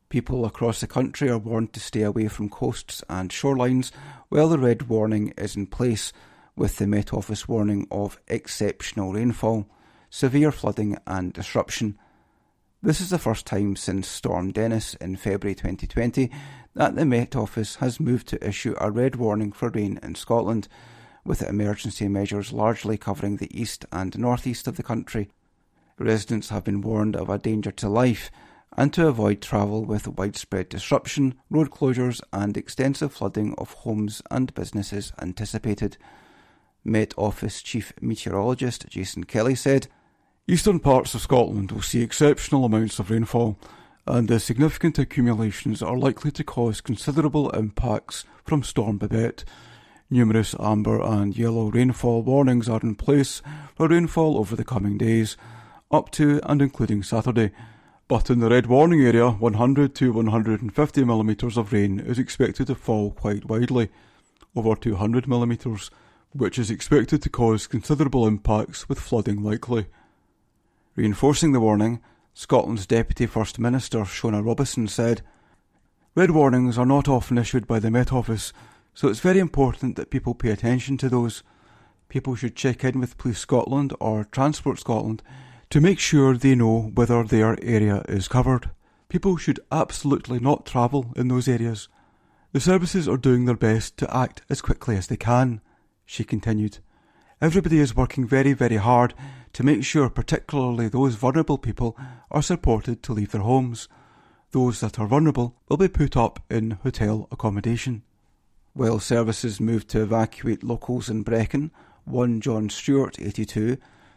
People across the country are warned to stay away from coasts and shorelines while the red warning is in place, with the Met Office warning of exceptional rainfall, severe flooding and disruption. This is the first time since Storm Dennis in February 2020 that the Met Office has moved to issue a red warning for rain in Scotland, with emergency measures largely covering the east and northeast of the country. Residents have been warned of a danger to life and to avoid travel with widespread disruption, road closures and extensive flooding of homes and businesses anticipated. Met Office Chief Meteorologist Jason Kelly said, Eastern parts of Scotland will see exceptional amounts of rainfall, and the significant accumulations are likely to cause considerable impacts from Storm Babette. Numerous amber and yellow rainfall warnings are in place for rainfall over the coming days, up to and including Saturday. But in the red warning area, 100 to 150mm of rain is expected to fall quite widely, over 200mm, which is expected to cause considerable impacts with flooding likely. Reinforcing the warning, Scotland's Deputy First Minister Shona Robison said, Red warnings are not often issued by the Met Office, so it's very important that people pay attention to those. People should check in with Police Scotland or Transport Scotland to make sure they know whether their area is covered. People should absolutely not travel in those areas. The services are doing their best to act as quickly as they can, she continued. Everybody is working very, very hard to make sure particularly those vulnerable people are supported to leave their homes. Those that are vulnerable will be put up in hotel accommodation. While services moved to evacuate locals in Brecon, one John Stewart, 82,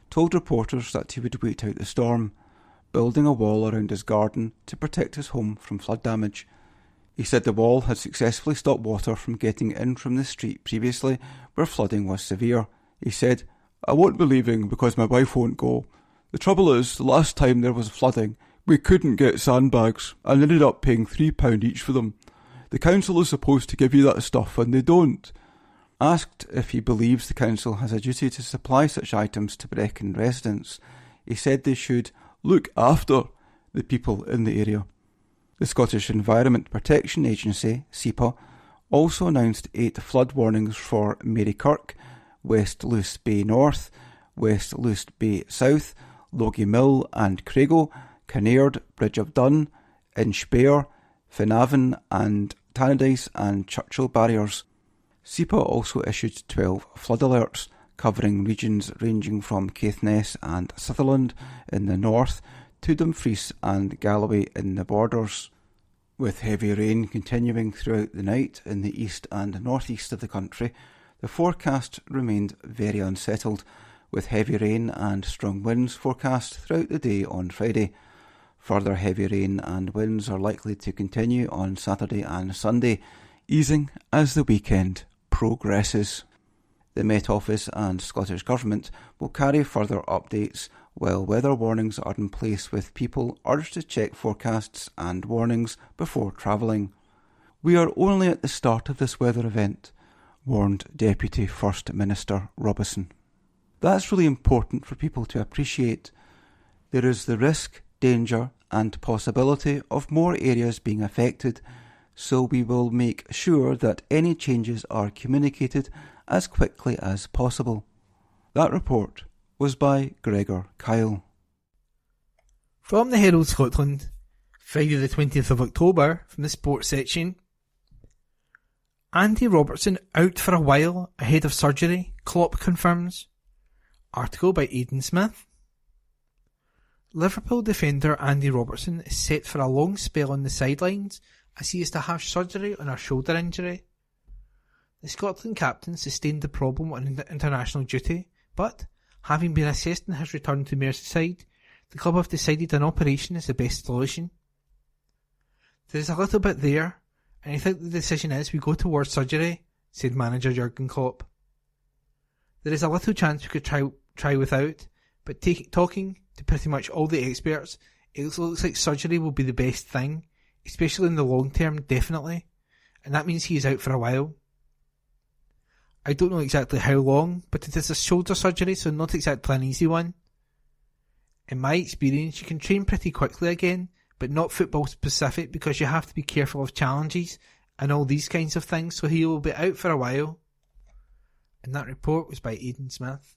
told reporters that he would wait out the storm, building a wall around his garden to protect his home from flood damage. He said the wall had successfully stopped water from getting in from the street previously, where flooding was severe. He said, "I won't be leaving because my wife won't go. The trouble is, the last time there was flooding, we couldn't get sandbags and ended up paying £3 each for them. The council is supposed to give you that stuff and they don't." Asked if he believes the council has a duty to supply such items to Brecon residents, he said they should look after the people in the area. The Scottish Environment Protection Agency, SEPA, also announced 8 flood warnings for Marykirk, West Luce Bay North, West Luce Bay South, Logie Mill and Craigo, Kinnaird, Bridge of Dun, Inchbare, Finavon and Tannadice and Churchill barriers. SEPA also issued 12 flood alerts, covering regions ranging from Caithness and Sutherland in the north to Dumfries and Galloway in the borders. With heavy rain continuing throughout the night in the east and northeast of the country, the forecast remained very unsettled, with heavy rain and strong winds forecast throughout the day on Friday. Further heavy rain and winds are likely to continue on Saturday and Sunday, easing as the weekend progresses. The Met Office and Scottish Government will carry further updates while weather warnings are in place, with people urged to check forecasts and warnings before travelling. "We are only at the start of this weather event," warned Deputy First Minister Robison. That's really important for people to appreciate. There is the risk, danger and possibility of more areas being affected, so we will make sure that any changes are communicated as quickly as possible. That report was by Gregor Kyle. From the Herald Scotland, Friday the 20th of October, from the sports section. Andy Robertson out for a while ahead of surgery, Klopp confirms. Article by Aidan Smith. Liverpool defender Andy Robertson is set for a long spell on the sidelines as he is to have surgery on a shoulder injury. The Scotland captain sustained the problem on international duty, but, having been assessed in his return to Merseyside, the club have decided an operation is the best solution. There is a little bit there, and I think the decision is we go towards surgery, said manager Jurgen Klopp. There is a little chance we could try without, but talking to pretty much all the experts, it looks like surgery will be the best thing, especially in the long term, definitely, and that means he is out for a while. I don't know exactly how long, but it is a shoulder surgery, so not exactly an easy one. In my experience, you can train pretty quickly again, but not football specific, because you have to be careful of challenges and all these kinds of things, so he will be out for a while. And that report was by Aidan Smith.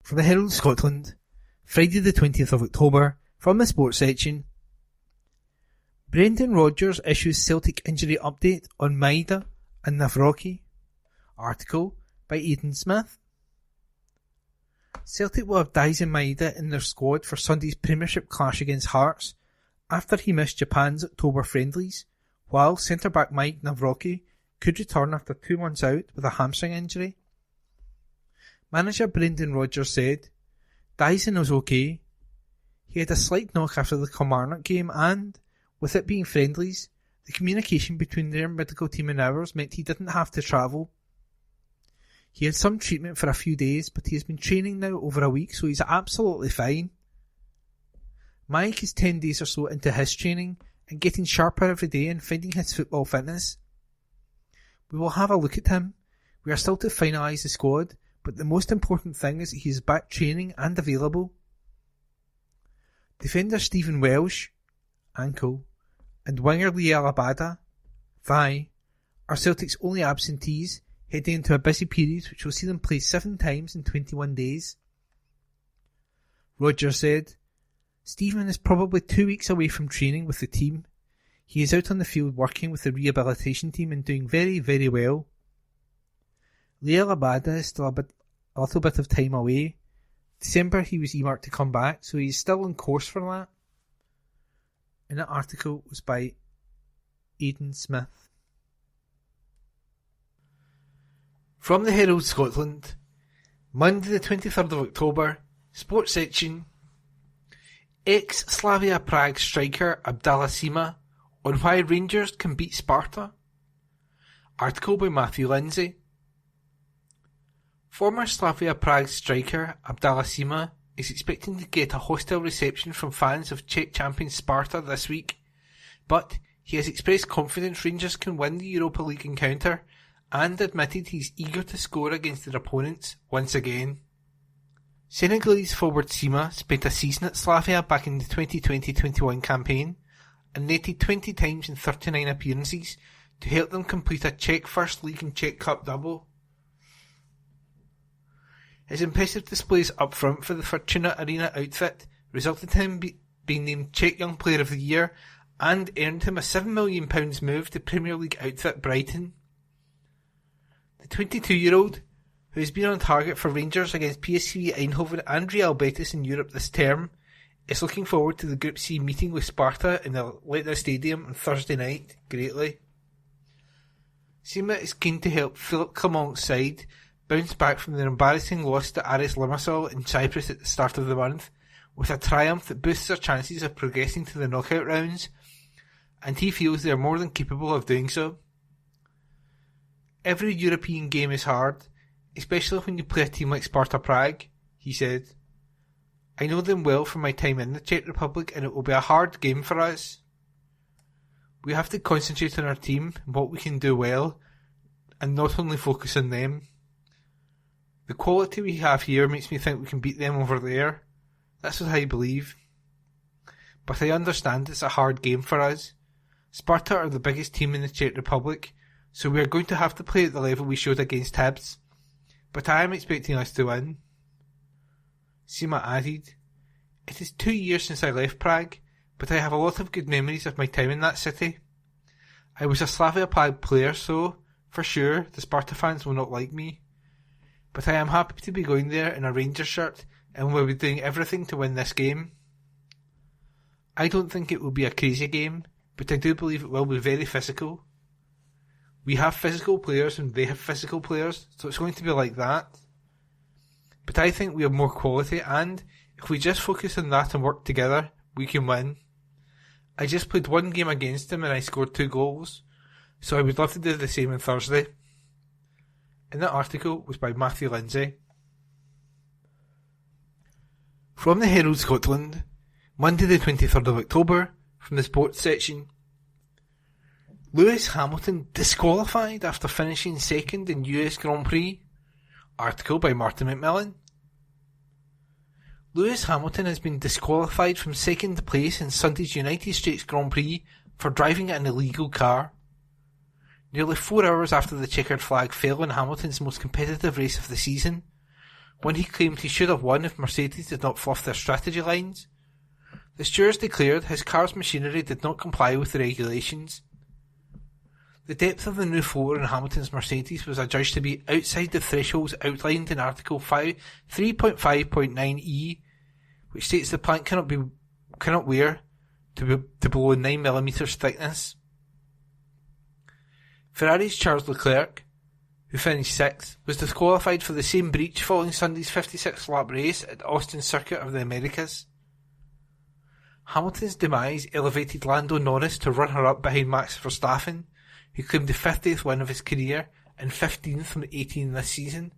From the Herald Scotland, Friday the 20th of October, from the sports section. Brendan Rodgers issues Celtic injury update on Maeda and Navrocki. Article by Aidan Smith. Celtic will have Daisen Maeda in their squad for Sunday's Premiership clash against Hearts after he missed Japan's October friendlies, while centre-back Mike Navrocki could return after 2 months out with a hamstring injury. Manager Brendan Rodgers said, "Daisen was okay. He had a slight knock after the Kilmarnock game and, with it being friendlies, the communication between their medical team and ours meant he didn't have to travel. He had some treatment for a few days, but he has been training now over a week, so he's absolutely fine. Mike is 10 days or so into his training and getting sharper every day and finding his football fitness. We will have a look at him. We are still to finalise the squad, but the most important thing is that he is back training and available." Defender Stephen Welsh, ankle, and winger Liel Abada, thigh, are Celtic's only absentees heading into a busy period which will see them play 7 times in 21 days. Rodgers said, "Stephen is probably 2 weeks away from training with the team. He is out on the field working with the rehabilitation team and doing very, very well. Liel Abada is still a little bit of time away. December he was earmarked to come back, so he is still on course for that." And that article was by Aidan Smith. From the Herald Scotland, Monday the 23rd of October, Sports section. Ex-Slavia Prague striker Abdallah Sima on why Rangers can beat Sparta. Article by Matthew Lindsay. Former Slavia Prague striker Abdallah Sima is expecting to get a hostile reception from fans of Czech champion Sparta this week, but he has expressed confidence Rangers can win the Europa League encounter and admitted he's eager to score against their opponents once again. Senegalese forward Sima spent a season at Slavia back in the 2020-21 campaign and netted 20 times in 39 appearances to help them complete a Czech First League and Czech Cup double. His impressive displays up front for the Fortuna Arena outfit resulted in him being named Czech Young Player of the Year and earned him a £7 million move to Premier League outfit Brighton. The 22-year-old, who has been on target for Rangers against PSV Eindhoven and Real Betis in Europe this term, is looking forward to the Group C meeting with Sparta in the Letna Stadium on Thursday night greatly. Sima is keen to help Philippe Clement's side bounce back from their embarrassing loss to Aris Limassol in Cyprus at the start of the month, with a triumph that boosts their chances of progressing to the knockout rounds, and he feels they are more than capable of doing so. "Every European game is hard, especially when you play a team like Sparta Prague," he said. "I know them well from my time in the Czech Republic and it will be a hard game for us. We have to concentrate on our team and what we can do well and not only focus on them. The quality we have here makes me think we can beat them over there. That's what I believe. But I understand it's a hard game for us. Sparta are the biggest team in the Czech Republic, so we are going to have to play at the level we showed against Hibs. But I am expecting us to win." Sima added, "It is 2 years since I left Prague, but I have a lot of good memories of my time in that city. I was a Slavia Prague player, so, for sure, the Sparta fans will not like me. But I am happy to be going there in a Rangers shirt and will be doing everything to win this game. I don't think it will be a crazy game, but I do believe it will be very physical. We have physical players and they have physical players, so it's going to be like that. But I think we have more quality, and if we just focus on that and work together, we can win. I just played one game against them and I scored 2 goals, so I would love to do the same on Thursday." And that article was by Matthew Lindsay. From the Herald Scotland, Monday the 23rd of October, from the Sports section. Lewis Hamilton disqualified after finishing second in US Grand Prix. Article by Martin McMillan. Lewis Hamilton has been disqualified from second place in Sunday's United States Grand Prix for driving an illegal car. Nearly 4 hours after the checkered flag fell in Hamilton's most competitive race of the season, when he claimed he should have won if Mercedes did not fluff their strategy lines, the stewards declared his car's machinery did not comply with the regulations. The depth of the new floor in Hamilton's Mercedes was adjudged to be outside the thresholds outlined in Article 3.5.9e, which states the plant cannot wear to below 9mm thickness. Ferrari's Charles Leclerc, who finished 6th, was disqualified for the same breach following Sunday's 56-lap race at Austin Circuit of the Americas. Hamilton's demise elevated Lando Norris to runner-up behind Max Verstappen, who claimed the 50th win of his career and 15th from 18 this season,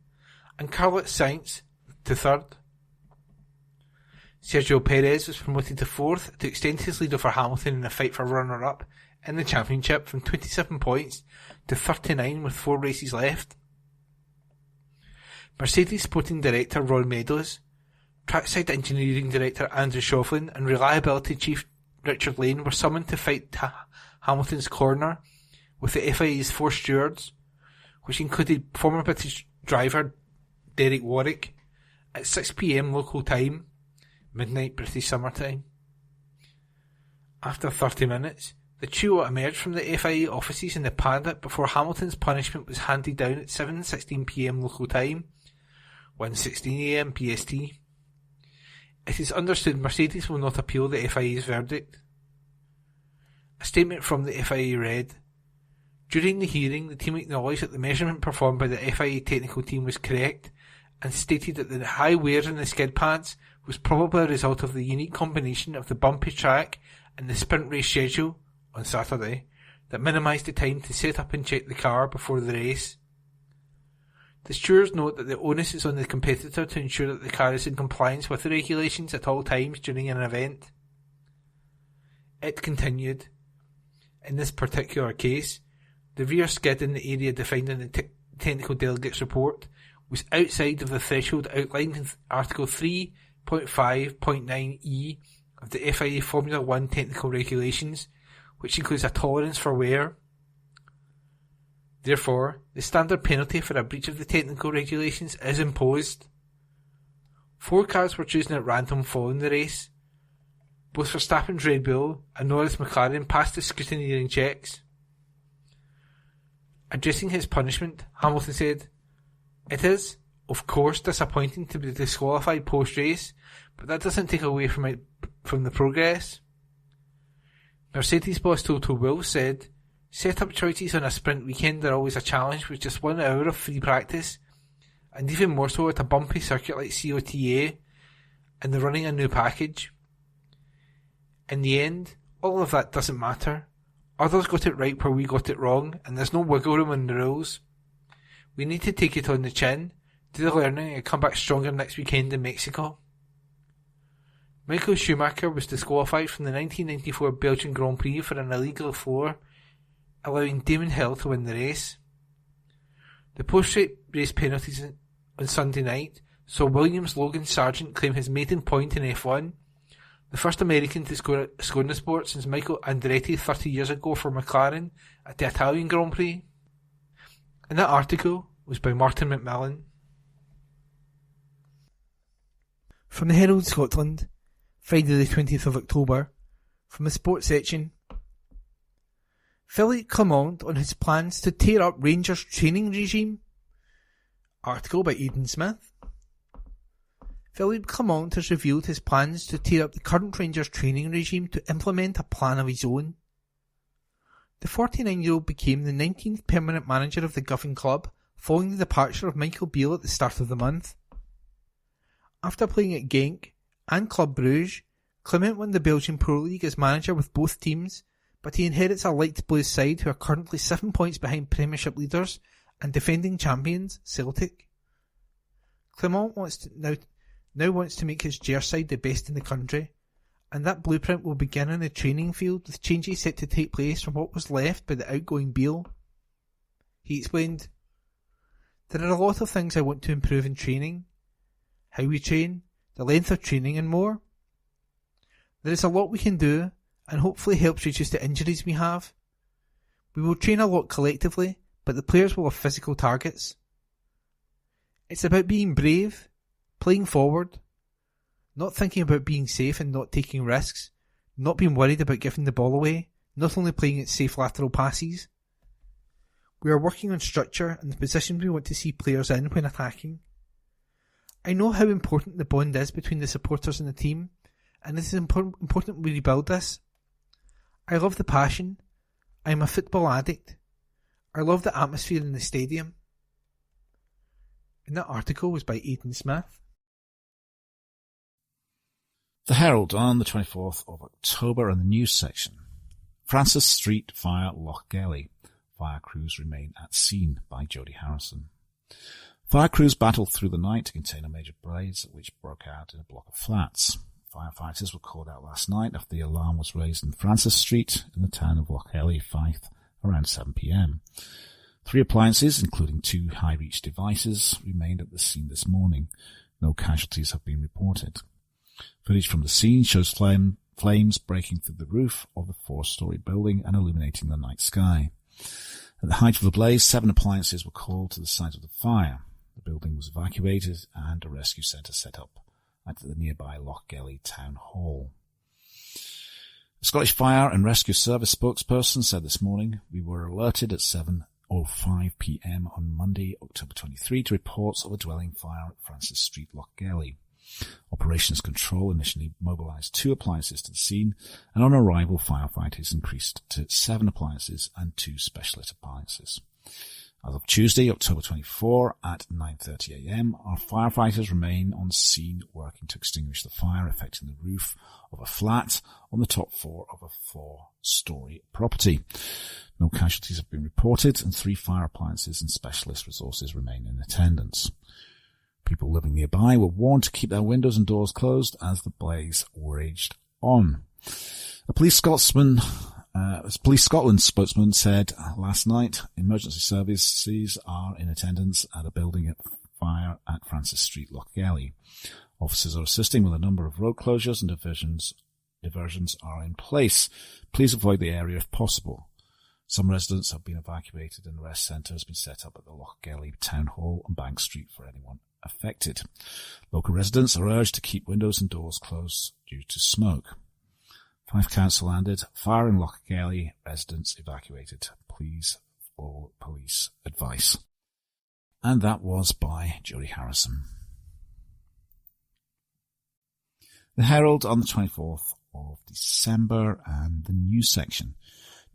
and Carlos Sainz to 3rd. Sergio Perez was promoted to 4th to extend his lead over Hamilton in a fight for runner-up in the championship from 27 points to 39 with 4 races left. Mercedes Sporting Director Ron Meadows, Trackside Engineering Director Andrew Shovlin and Reliability Chief Richard Lane were summoned to fight Hamilton's corner with the FIA's 4 stewards, which included former British driver Derek Warwick, at 6 p.m. local time, midnight British summer time. After 30 minutes, the trio emerged from the FIA offices in the paddock before Hamilton's punishment was handed down at 7:16 p.m. local time, 1:16 a.m. PST. It is understood Mercedes will not appeal the FIA's verdict. A statement from the FIA read, "During the hearing, the team acknowledged that the measurement performed by the FIA technical team was correct and stated that the high wear in the skid pads was probably a result of the unique combination of the bumpy track and the sprint race schedule on Saturday that minimised the time to set up and check the car before the race. The stewards note that the onus is on the competitor to ensure that the car is in compliance with the regulations at all times during an event." It continued, "In this particular case, the rear skid in the area defined in the technical delegate's report was outside of the threshold outlined in Article 3.5.9e of the FIA Formula 1 technical regulations, which includes a tolerance for wear. Therefore, the standard penalty for a breach of the technical regulations is imposed. 4 cars were chosen at random following the race. Both Verstappen's Red Bull and Norris McLaren passed the scrutineering checks." Addressing his punishment, Hamilton said, "It is, of course, disappointing to be disqualified post-race, but that doesn't take away from the progress." Mercedes boss Toto Wolff said, "Set-up choices on a sprint weekend are always a challenge with just 1 hour of free practice, and even more so at a bumpy circuit like COTA and the running a new package. In the end, all of that doesn't matter. Others got it right where we got it wrong, and there's no wiggle room in the rules. We need to take it on the chin, do the learning, and come back stronger next weekend in Mexico." Michael Schumacher was disqualified from the 1994 Belgian Grand Prix for an illegal floor, allowing Damon Hill to win the race. The post-race penalties on Sunday night saw Williams' Logan Sargent claim his maiden point in F1, the first American to score in the sport since Michael Andretti 30 years ago for McLaren at the Italian Grand Prix. And that article was by Martin McMillan. From the Herald Scotland, Friday the 20th of October, from the sports section. Philippe Clement on his plans to tear up Rangers' training regime. Article by Aidan Smith. Philippe Clement has revealed his plans to tear up the current Rangers training regime to implement a plan of his own. The 49-year-old became the 19th permanent manager of the Govan club following the departure of Michael Beale at the start of the month. After playing at Genk and Club Brugge, Clement won the Belgian Pro League as manager with both teams, but he inherits a light blue side who are currently 7 points behind Premiership leaders and defending champions Celtic. Clement now wants to make his Gers side the best in the country, and that blueprint will begin in the training field with changes set to take place from what was left by the outgoing Beale. He explained, "There are a lot of things I want to improve in training. How we train, the length of training and more. There is a lot we can do and hopefully helps reduce the injuries we have. We will train a lot collectively, but the players will have physical targets. It's about being brave, playing forward, not thinking about being safe and not taking risks, not being worried about giving the ball away, not only playing at safe lateral passes. We are working on structure and the positions we want to see players in when attacking. I know how important the bond is between the supporters and the team, and it is important we rebuild this. I love the passion. I am a football addict. I love the atmosphere in the stadium." And that article was by Aidan Smith. The Herald on the 24th of October in the news section. Francis Street via Lochgelly. Fire crews remain at scene by Jody Harrison. Fire crews battled through the night to contain a major blaze which broke out in a block of flats. Firefighters were called out last night after the alarm was raised in Francis Street in the town of Lochgelly, Fife, around 7 p.m. 3 appliances, including 2 high-reach devices, remained at the scene this morning. No casualties have been reported. Footage from the scene shows flames breaking through the roof of the 4-storey building and illuminating the night sky. At the height of the blaze, 7 appliances were called to the site of the fire. The building was evacuated and a rescue centre set up at the nearby Lochgelly Town Hall. The Scottish Fire and Rescue Service spokesperson said this morning, "We were alerted at 7:05 p.m. on Monday, October 23, to reports of a dwelling fire at Francis Street, Lochgelly. Operations Control initially mobilised 2 appliances to the scene, and on arrival, firefighters increased to 7 appliances and 2 specialist appliances. As of Tuesday, October 24, at 9:30 a.m, our firefighters remain on scene working to extinguish the fire affecting the roof of a flat on the top floor of a 4-storey property. No casualties have been reported, and 3 fire appliances and specialist resources remain in attendance. People living nearby were warned to keep their windows and doors closed as the blaze raged on. A Police Scotland spokesman said last night emergency services are in attendance at a building fire at Francis Street, Lochgelly. Officers are assisting with a number of road closures and diversions are in place. Please avoid the area if possible. Some residents have been evacuated and a rest centre has been set up at the Lochgelly Town Hall on Bank Street for anyone affected. Local residents are urged to keep windows and doors closed due to smoke. Fife Council landed. Fire in Lochgelly. Residents evacuated. Please follow police advice. And that was by Jodie Harrison. The Herald on the 24th of December and the news section.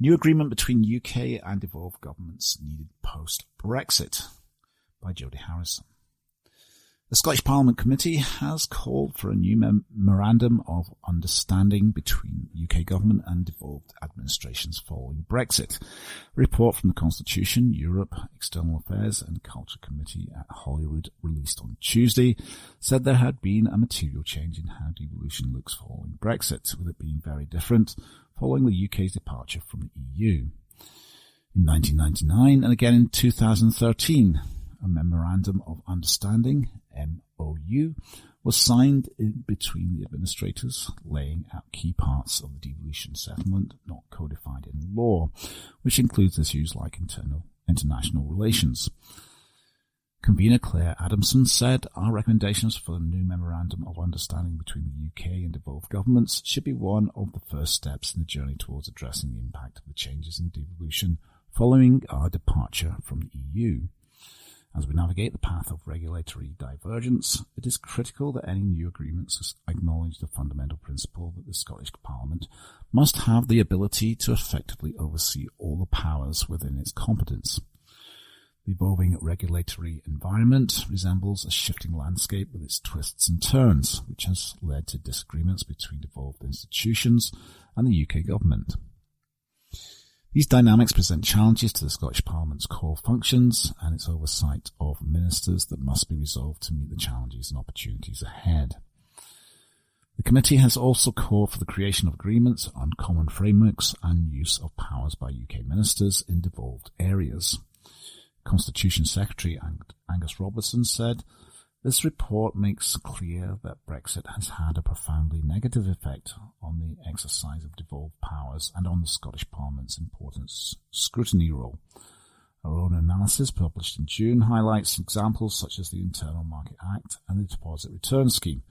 New agreement between UK and devolved governments needed post-Brexit by Jodie Harrison. The Scottish Parliament Committee has called for a new memorandum of understanding between the UK government and devolved administrations following Brexit. A report from the Constitution, Europe, External Affairs and Culture Committee at Holyrood, released on Tuesday, said there had been a material change in how devolution looks following Brexit, with it being very different following the UK's departure from the EU. In 1999 and again in 2013, a Memorandum of Understanding, MOU, was signed in between the administrators, laying out key parts of the devolution settlement not codified in law, which includes issues like international relations. Convener Claire Adamson said, "Our recommendations for the new Memorandum of Understanding between the UK and devolved governments should be one of the first steps in the journey towards addressing the impact of the changes in devolution following our departure from the EU. As we navigate the path of regulatory divergence, it is critical that any new agreements acknowledge the fundamental principle that the Scottish Parliament must have the ability to effectively oversee all the powers within its competence. The evolving regulatory environment resembles a shifting landscape with its twists and turns, which has led to disagreements between devolved institutions and the UK government. These dynamics present challenges to the Scottish Parliament's core functions and its oversight of ministers that must be resolved to meet the challenges and opportunities ahead. The committee has also called for the creation of agreements on common frameworks and use of powers by UK ministers in devolved areas. Constitution Secretary Angus Robertson said, "This report makes clear that Brexit has had a profoundly negative effect on the exercise of devolved powers and on the Scottish Parliament's important scrutiny role. Our own analysis, published in June, highlights examples such as the Internal Market Act and the Deposit Return Scheme,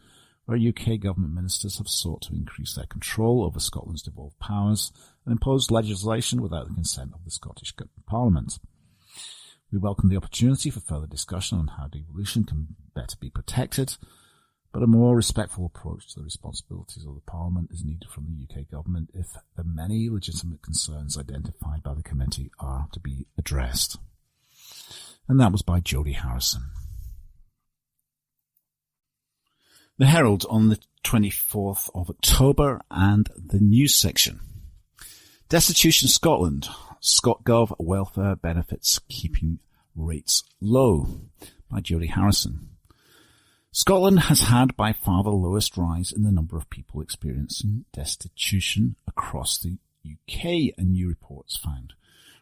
where UK government ministers have sought to increase their control over Scotland's devolved powers and impose legislation without the consent of the Scottish Parliament. We welcome the opportunity for further discussion on how devolution can better be protected, but a more respectful approach to the responsibilities of the Parliament is needed from the UK government if the many legitimate concerns identified by the committee are to be addressed." And that was by Jodie Harrison. The Herald on the 24th of October and the news section. Destitution Scotland. ScotGov welfare benefits keeping rates low by Jodie Harrison. Scotland has had by far the lowest rise in the number of people experiencing destitution across the UK, a new report's found.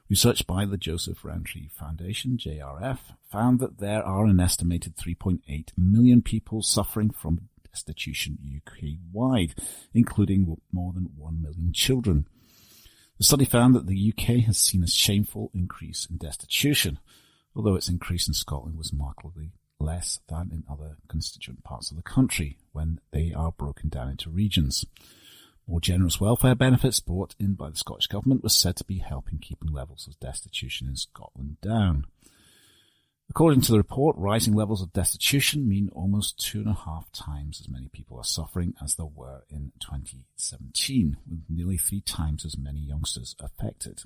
Research by the Joseph Rowntree Foundation, JRF, found that there are an estimated 3.8 million people suffering from destitution UK-wide, including more than 1 million children. The study found that the UK has seen a shameful increase in destitution, although its increase in Scotland was markedly less than in other constituent parts of the country when they are broken down into regions. More generous welfare benefits brought in by the Scottish Government was said to be helping keeping levels of destitution in Scotland down. According to the report, rising levels of destitution mean almost 2.5 times as many people are suffering as there were in 2017, with nearly 3 times as many youngsters affected.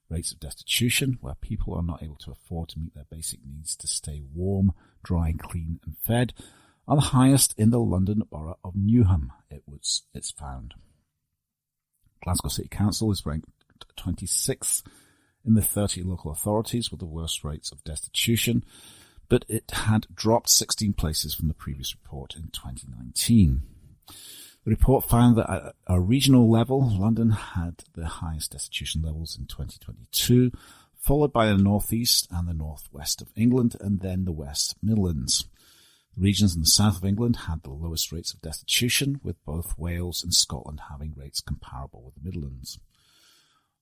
Rates of destitution, where people are not able to afford to meet their basic needs to stay warm, dry, clean and fed, are the highest in the London borough of Newham, it's found. Glasgow City Council is ranked 26th in the 30 local authorities with the worst rates of destitution, but it had dropped 16 places from the previous report in 2019. The report found that at a regional level, London had the highest destitution levels in 2022, followed by the North East and the North West of England, and then the West Midlands. The regions in the south of England had the lowest rates of destitution, with both Wales and Scotland having rates comparable with the Midlands.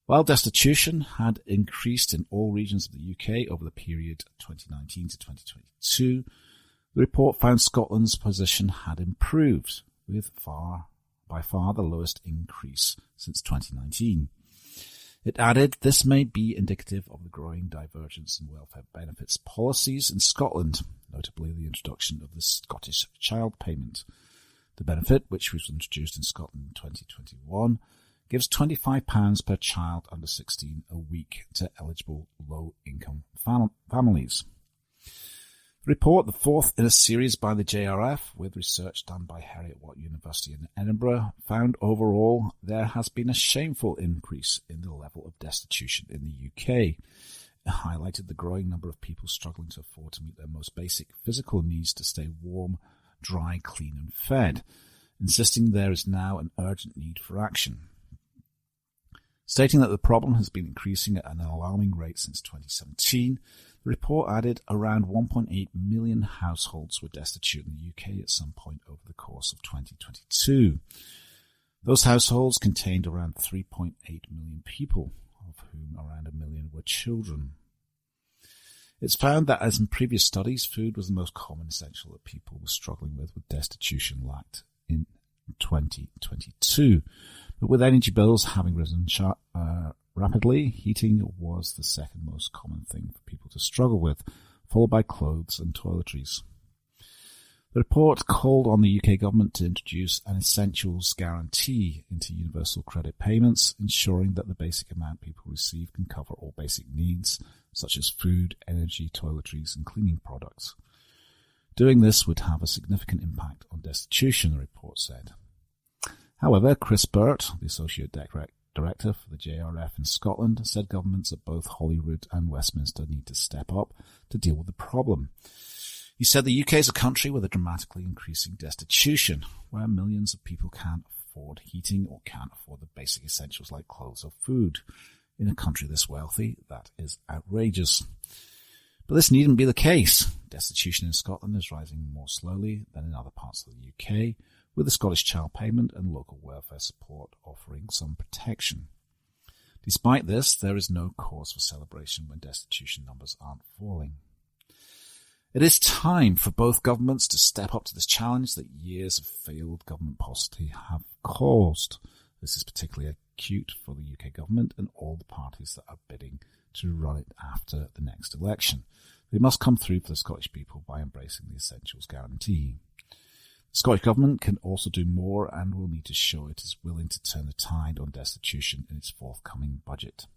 While destitution had increased in all regions of the UK over the period 2019 to 2022, the report found Scotland's position had improved, with by far the lowest increase since 2019. It added, this may be indicative of the growing divergence in welfare benefits policies in Scotland, notably the introduction of the Scottish Child Payment. The benefit, which was introduced in Scotland in 2021, gives £25 per child under 16 a week to eligible low-income families. The report, the fourth in a series by the JRF, with research done by Heriot-Watt University in Edinburgh, found overall there has been a shameful increase in the level of destitution in the UK. It highlighted the growing number of people struggling to afford to meet their most basic physical needs to stay warm, dry, clean and fed, insisting there is now an urgent need for action. Stating that the problem has been increasing at an alarming rate since 2017, the report added around 1.8 million households were destitute in the UK at some point over the course of 2022. Those households contained around 3.8 million people, of whom around 1 million were children. It's found that, as in previous studies, food was the most common essential that people were struggling with destitution lacked in 2022. But with energy bills having risen rapidly, heating was the second most common thing for people to struggle with, followed by clothes and toiletries. The report called on the UK government to introduce an essentials guarantee into universal credit payments, ensuring that the basic amount people receive can cover all basic needs, such as food, energy, toiletries and cleaning products. Doing this would have a significant impact on destitution, the report said. However, Chris Burt, the Associate Director for the JRF in Scotland, said governments at both Holyrood and Westminster need to step up to deal with the problem. He said the UK is a country with a dramatically increasing destitution, where millions of people can't afford heating or can't afford the basic essentials like clothes or food. In a country this wealthy, that is outrageous. But this needn't be the case. Destitution in Scotland is rising more slowly than in other parts of the UK, with the Scottish Child Payment and local welfare support offering some protection. Despite this, there is no cause for celebration when destitution numbers aren't falling. It is time for both governments to step up to this challenge that years of failed government policy have caused. This is particularly acute for the UK government and all the parties that are bidding to run it after the next election. They must come through for the Scottish people by embracing the essentials guarantee. The Scottish Government can also do more and will need to show it is willing to turn the tide on destitution in its forthcoming budget.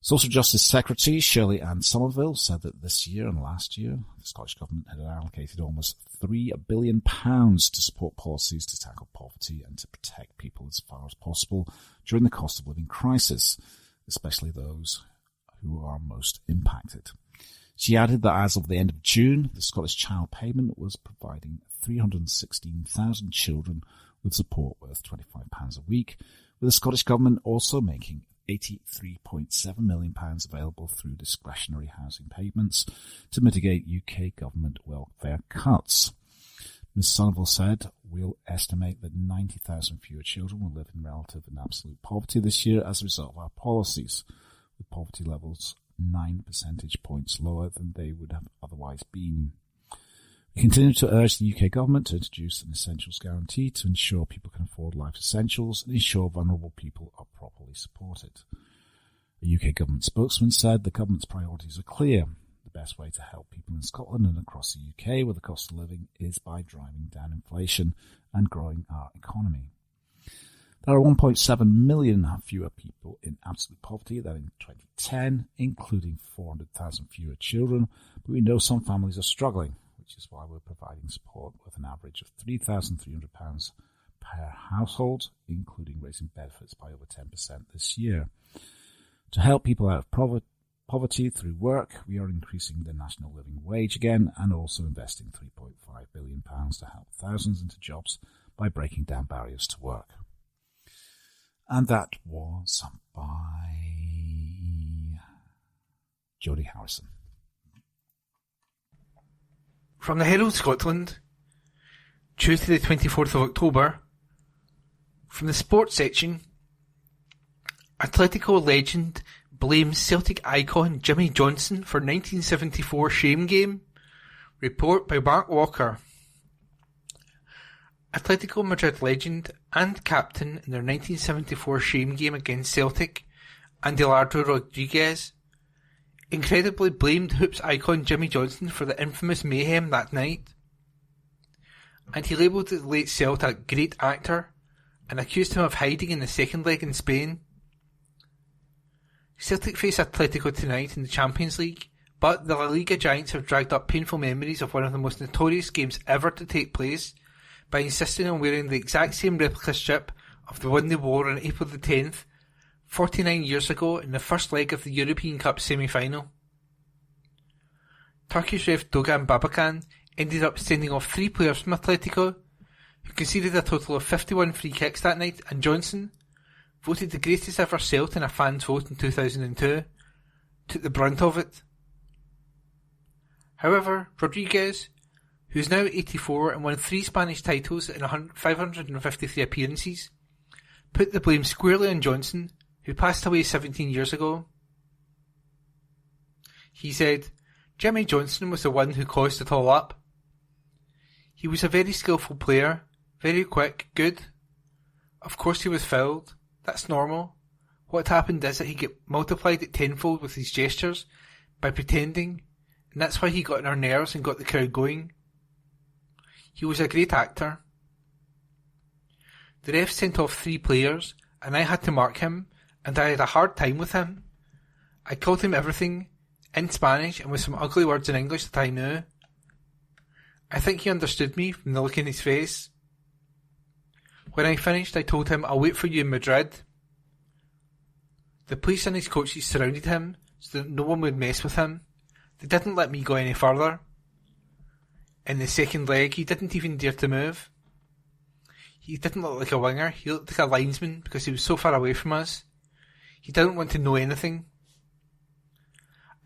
Social Justice Secretary Shirley Ann Somerville said that this year and last year, the Scottish Government had allocated almost £3 billion to support policies to tackle poverty and to protect people as far as possible during the cost of living crisis, especially those who are most impacted. She added that as of the end of June, the Scottish Child Payment was providing 316,000 children with support worth £25 a week, with the Scottish Government also making £83.7 million available through discretionary housing payments to mitigate UK government welfare cuts. Ms. Somerville said, "We'll estimate that 90,000 fewer children will live in relative and absolute poverty this year as a result of our policies, with poverty levels 9 percentage points lower than they would have otherwise been." We continue to urge the UK government to introduce an essentials guarantee to ensure people can afford life essentials and ensure vulnerable people are properly supported. A UK government spokesman said the government's priorities are clear. The best way to help people in Scotland and across the UK with the cost of living is by driving down inflation and growing our economy. There are 1.7 million fewer people in absolute poverty than in 2010, including 400,000 fewer children, but we know some families are struggling, which is why we're providing support with an average of £3,300 per household, including raising benefits by over 10% this year. To help people out of poverty through work, we are increasing the national living wage again and also investing £3.5 billion to help thousands into jobs by breaking down barriers to work. And that was by Jodie Harrison. From the Herald Scotland, Tuesday the 24th of October, from the sports section, Atletico legend blames Celtic icon Jimmy Johnson for 1974 shame game. Report by Mark Walker. Atletico Madrid legend and captain in their 1974 shame game against Celtic, Adelardo Rodriguez, incredibly blamed Hoops icon Jimmy Johnson for the infamous mayhem that night, and he labelled the late Celt a great actor and accused him of hiding in the second leg in Spain. Celtic face Atletico tonight in the Champions League, but the La Liga giants have dragged up painful memories of one of the most notorious games ever to take place by insisting on wearing the exact same replica strip of the one they wore on April the 10th, 49 years ago in the first leg of the European Cup semi-final. Turkish ref Dogan Babakan ended up sending off 3 players from Atletico, who conceded a total of 51 free kicks that night, and Johnson, voted the greatest ever Celt in a fan's vote in 2002, took the brunt of it. However, Rodriguez, who is now 84 and won 3 Spanish titles in 553 appearances, put the blame squarely on Johnson, who passed away 17 years ago. He said, "Jimmy Johnson was the one who caused it all up. He was a very skillful player, very quick, good. Of course he was fouled. That's normal. What happened is that he got multiplied it tenfold with his gestures by pretending, and that's why he got on our nerves and got the crowd going. He was a great actor. The ref sent off 3 players, and I had to mark him, and I had a hard time with him. I called him everything, in Spanish and with some ugly words in English that I knew. I think he understood me from the look in his face. When I finished, I told him, I'll wait for you in Madrid. The police and his coaches surrounded him so that no one would mess with him. They didn't let me go any further. In the second leg, he didn't even dare to move. He didn't look like a winger, he looked like a linesman because he was so far away from us. He didn't want to know anything.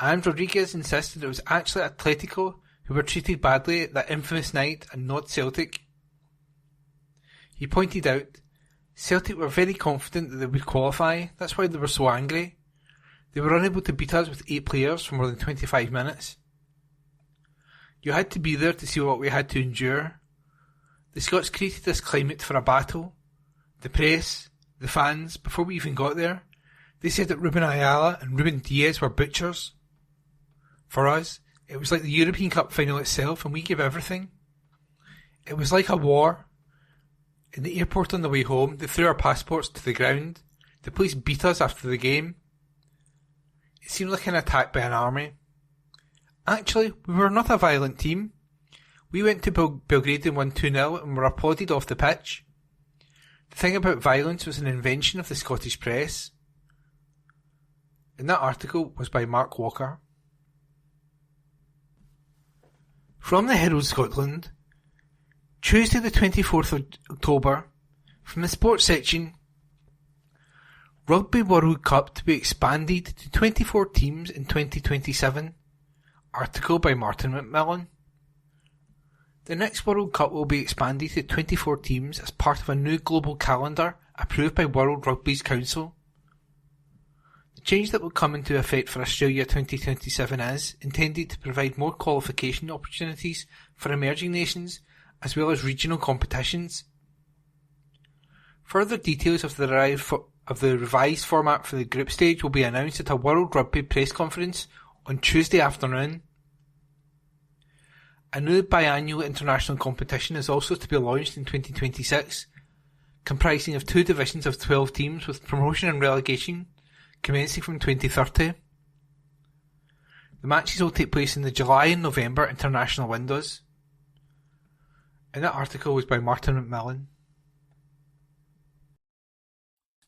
And Rodriguez insisted it was actually Atletico who were treated badly that infamous night and not Celtic. He pointed out, Celtic were very confident that they would qualify, that's why they were so angry. They were unable to beat us with 8 players for more than 25 minutes. You had to be there to see what we had to endure. The Scots created this climate for a battle. The press, the fans, before we even got there, they said that Ruben Ayala and Ruben Diaz were butchers. For us, it was like the European Cup final itself, and we gave everything. It was like a war. In the airport on the way home, they threw our passports to the ground. The police beat us after the game. It seemed like an attack by an army. Actually, we were not a violent team. We went to Belgrade and won 2-0 and were applauded off the pitch. The thing about violence was an invention of the Scottish press. And that article was by Mark Walker. From the Herald Scotland, Tuesday the 24th of October, from the sports section, Rugby World Cup to be expanded to 24 teams in 2027. Article by Martin McMillan. The next World Cup will be expanded to 24 teams as part of a new global calendar approved by World Rugby's Council. The change that will come into effect for Australia 2027 is intended to provide more qualification opportunities for emerging nations as well as regional competitions. Further details of the revised format for the group stage will be announced at a World Rugby press conference on Tuesday afternoon. A new biannual international competition is also to be launched in 2026, comprising of 2 divisions of 12 teams with promotion and relegation commencing from 2030. The matches will take place in the July and November international windows. And that article was by Martin McMillan.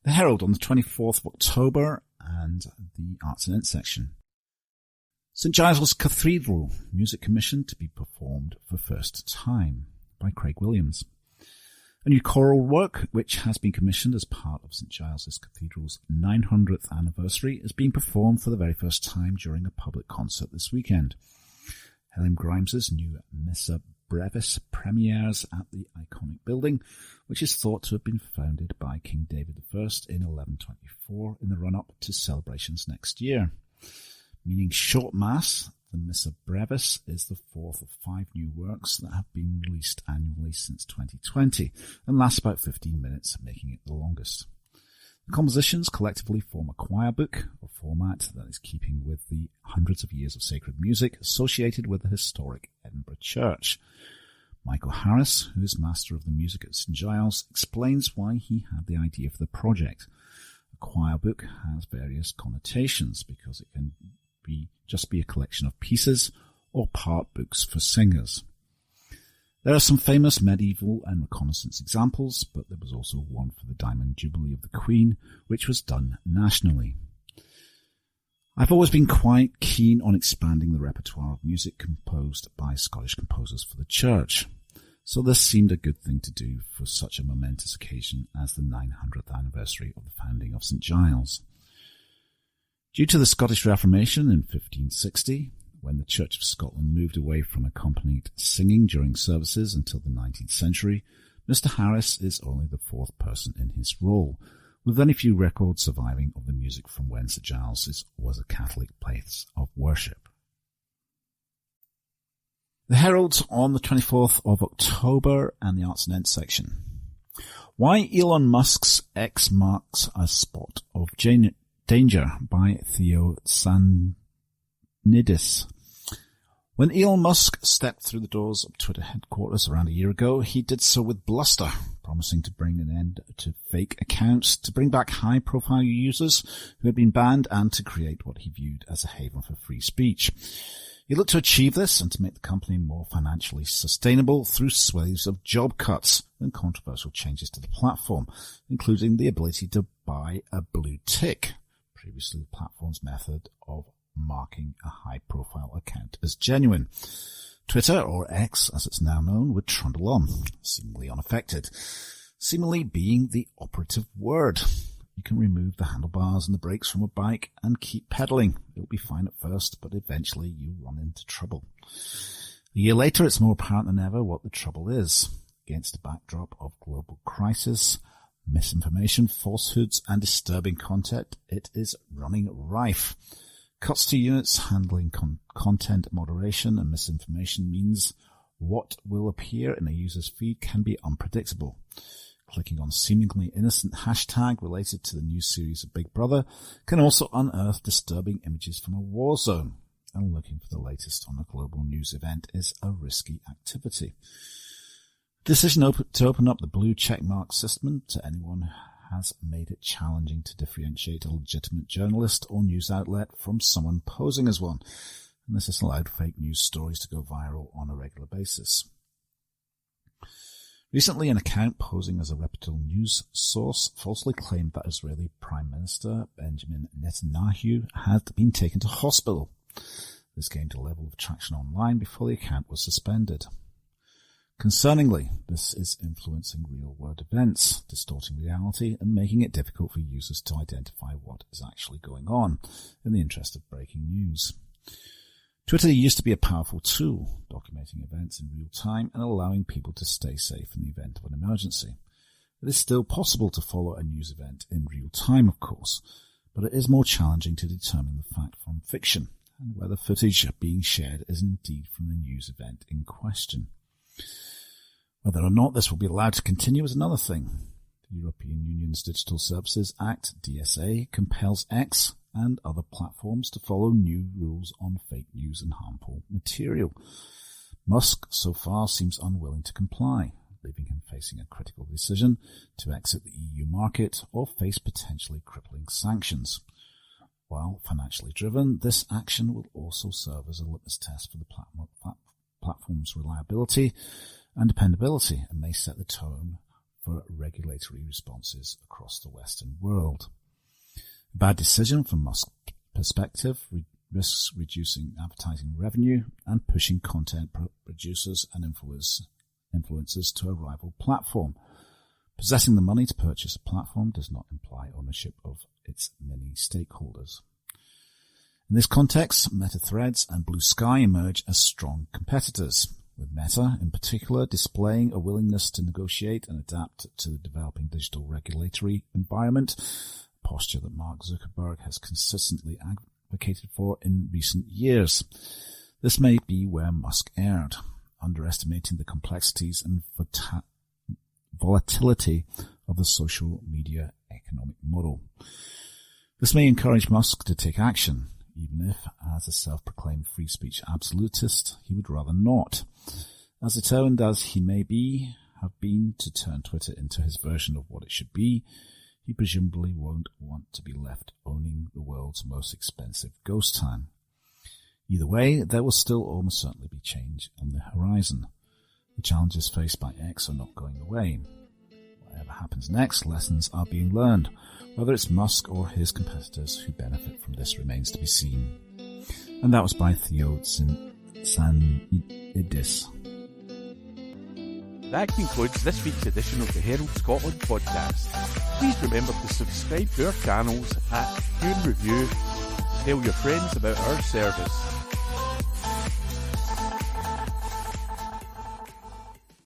The Herald on the 24th of October and the Arts and Ent section. St Giles' Cathedral, music commissioned to be performed for first time by Craig Williams. A new choral work, which has been commissioned as part of St Giles' Cathedral's 900th anniversary, is being performed for the very first time during a public concert this weekend. Helen Grimes's new Missa Brevis premieres at the iconic building, which is thought to have been founded by King David I in 1124 in the run-up to celebrations next year. Meaning short mass, the Missa Brevis is the 4th of 5 new works that have been released annually since 2020 and lasts about 15 minutes, making it the longest. The compositions collectively form a choir book, a format that is keeping with the hundreds of years of sacred music associated with the historic Edinburgh Church. Michael Harris, who is master of the music at St Giles, explains why he had the idea for the project. A choir book has various connotations because it can just be a collection of pieces or part books for singers. There are some famous medieval and reconnaissance examples, but there was also one for the Diamond Jubilee of the Queen, which was done nationally. I've always been quite keen on expanding the repertoire of music composed by Scottish composers for the church, so this seemed a good thing to do for such a momentous occasion as the 900th anniversary of the founding of St Giles. Due to the Scottish Reformation in 1560, when the Church of Scotland moved away from accompanied singing during services until the 19th century, Mr. Harris is only the 4th person in his role, with only few records surviving of the music from when St Giles was a Catholic place of worship. The Herald on the 24th of October and the Arts and Ent section. Why Elon Musk's X marks a spot of danger by Theo Sanidis. When Elon Musk stepped through the doors of Twitter headquarters around a year ago, he did so with bluster, promising to bring an end to fake accounts, to bring back high-profile users who had been banned, and to create what he viewed as a haven for free speech. He looked to achieve this and to make the company more financially sustainable through swaths of job cuts and controversial changes to the platform, including the ability to buy a blue tick, previously the platform's method of marking a high-profile account as genuine. Twitter, or X as it's now known, would trundle on, seemingly unaffected, seemingly being the operative word. You can remove the handlebars and the brakes from a bike and keep pedaling. It'll be fine at first, but eventually you run into trouble. A year later, it's more apparent than ever what the trouble is. Against the backdrop of global crisis, misinformation, falsehoods, and disturbing content, it is running rife. Cuts to units handling content moderation and misinformation means what will appear in a user's feed can be unpredictable. Clicking on seemingly innocent hashtag related to the new series of Big Brother can also unearth disturbing images from a war zone, and looking for the latest on a global news event is a risky activity. Decision to open up the blue checkmark system to anyone has made it challenging to differentiate a legitimate journalist or news outlet from someone posing as one, and this has allowed fake news stories to go viral on a regular basis. Recently, an account posing as a reputable news source falsely claimed that Israeli Prime Minister Benjamin Netanyahu had been taken to hospital. This gained a level of traction online before the account was suspended. Concerningly, this is influencing real-world events, distorting reality, and making it difficult for users to identify what is actually going on in the interest of breaking news. Twitter used to be a powerful tool, documenting events in real time and allowing people to stay safe in the event of an emergency. It is still possible to follow a news event in real time, of course, but it is more challenging to determine the fact from fiction and whether footage being shared is indeed from the news event in question. Whether or not this will be allowed to continue is another thing. The European Union's Digital Services Act, DSA, compels X and other platforms to follow new rules on fake news and harmful material. Musk so far seems unwilling to comply, leaving him facing a critical decision to exit the EU market or face potentially crippling sanctions. While financially driven, this action will also serve as a litmus test for the platform's reliability and dependability and may set the tone for regulatory responses across the Western world. A bad decision from Musk's perspective risks reducing advertising revenue and pushing content producers and influencers to a rival platform. Possessing the money to purchase a platform does not imply ownership of its many stakeholders. In this context, Meta Threads and Blue Sky emerge as strong competitors, with Meta in particular displaying a willingness to negotiate and adapt to the developing digital regulatory environment, a posture that Mark Zuckerberg has consistently advocated for in recent years. This may be where Musk erred, underestimating the complexities and volatility of the social media economic model. This may encourage Musk to take action, even if, as a self-proclaimed free speech absolutist, he would rather not. As determined as he may have been to turn Twitter into his version of what it should be, he presumably won't want to be left owning the world's most expensive ghost town. Either way, there will still almost certainly be change on the horizon. The challenges faced by X are not going away. Whatever happens next, lessons are being learned. Whether it's Musk or his competitors who benefit from this remains to be seen. And that was by Theo Sanidis. That concludes this week's edition of the Herald Scotland Podcast. Please remember to subscribe to our channels, rate and review, tell your friends about our service.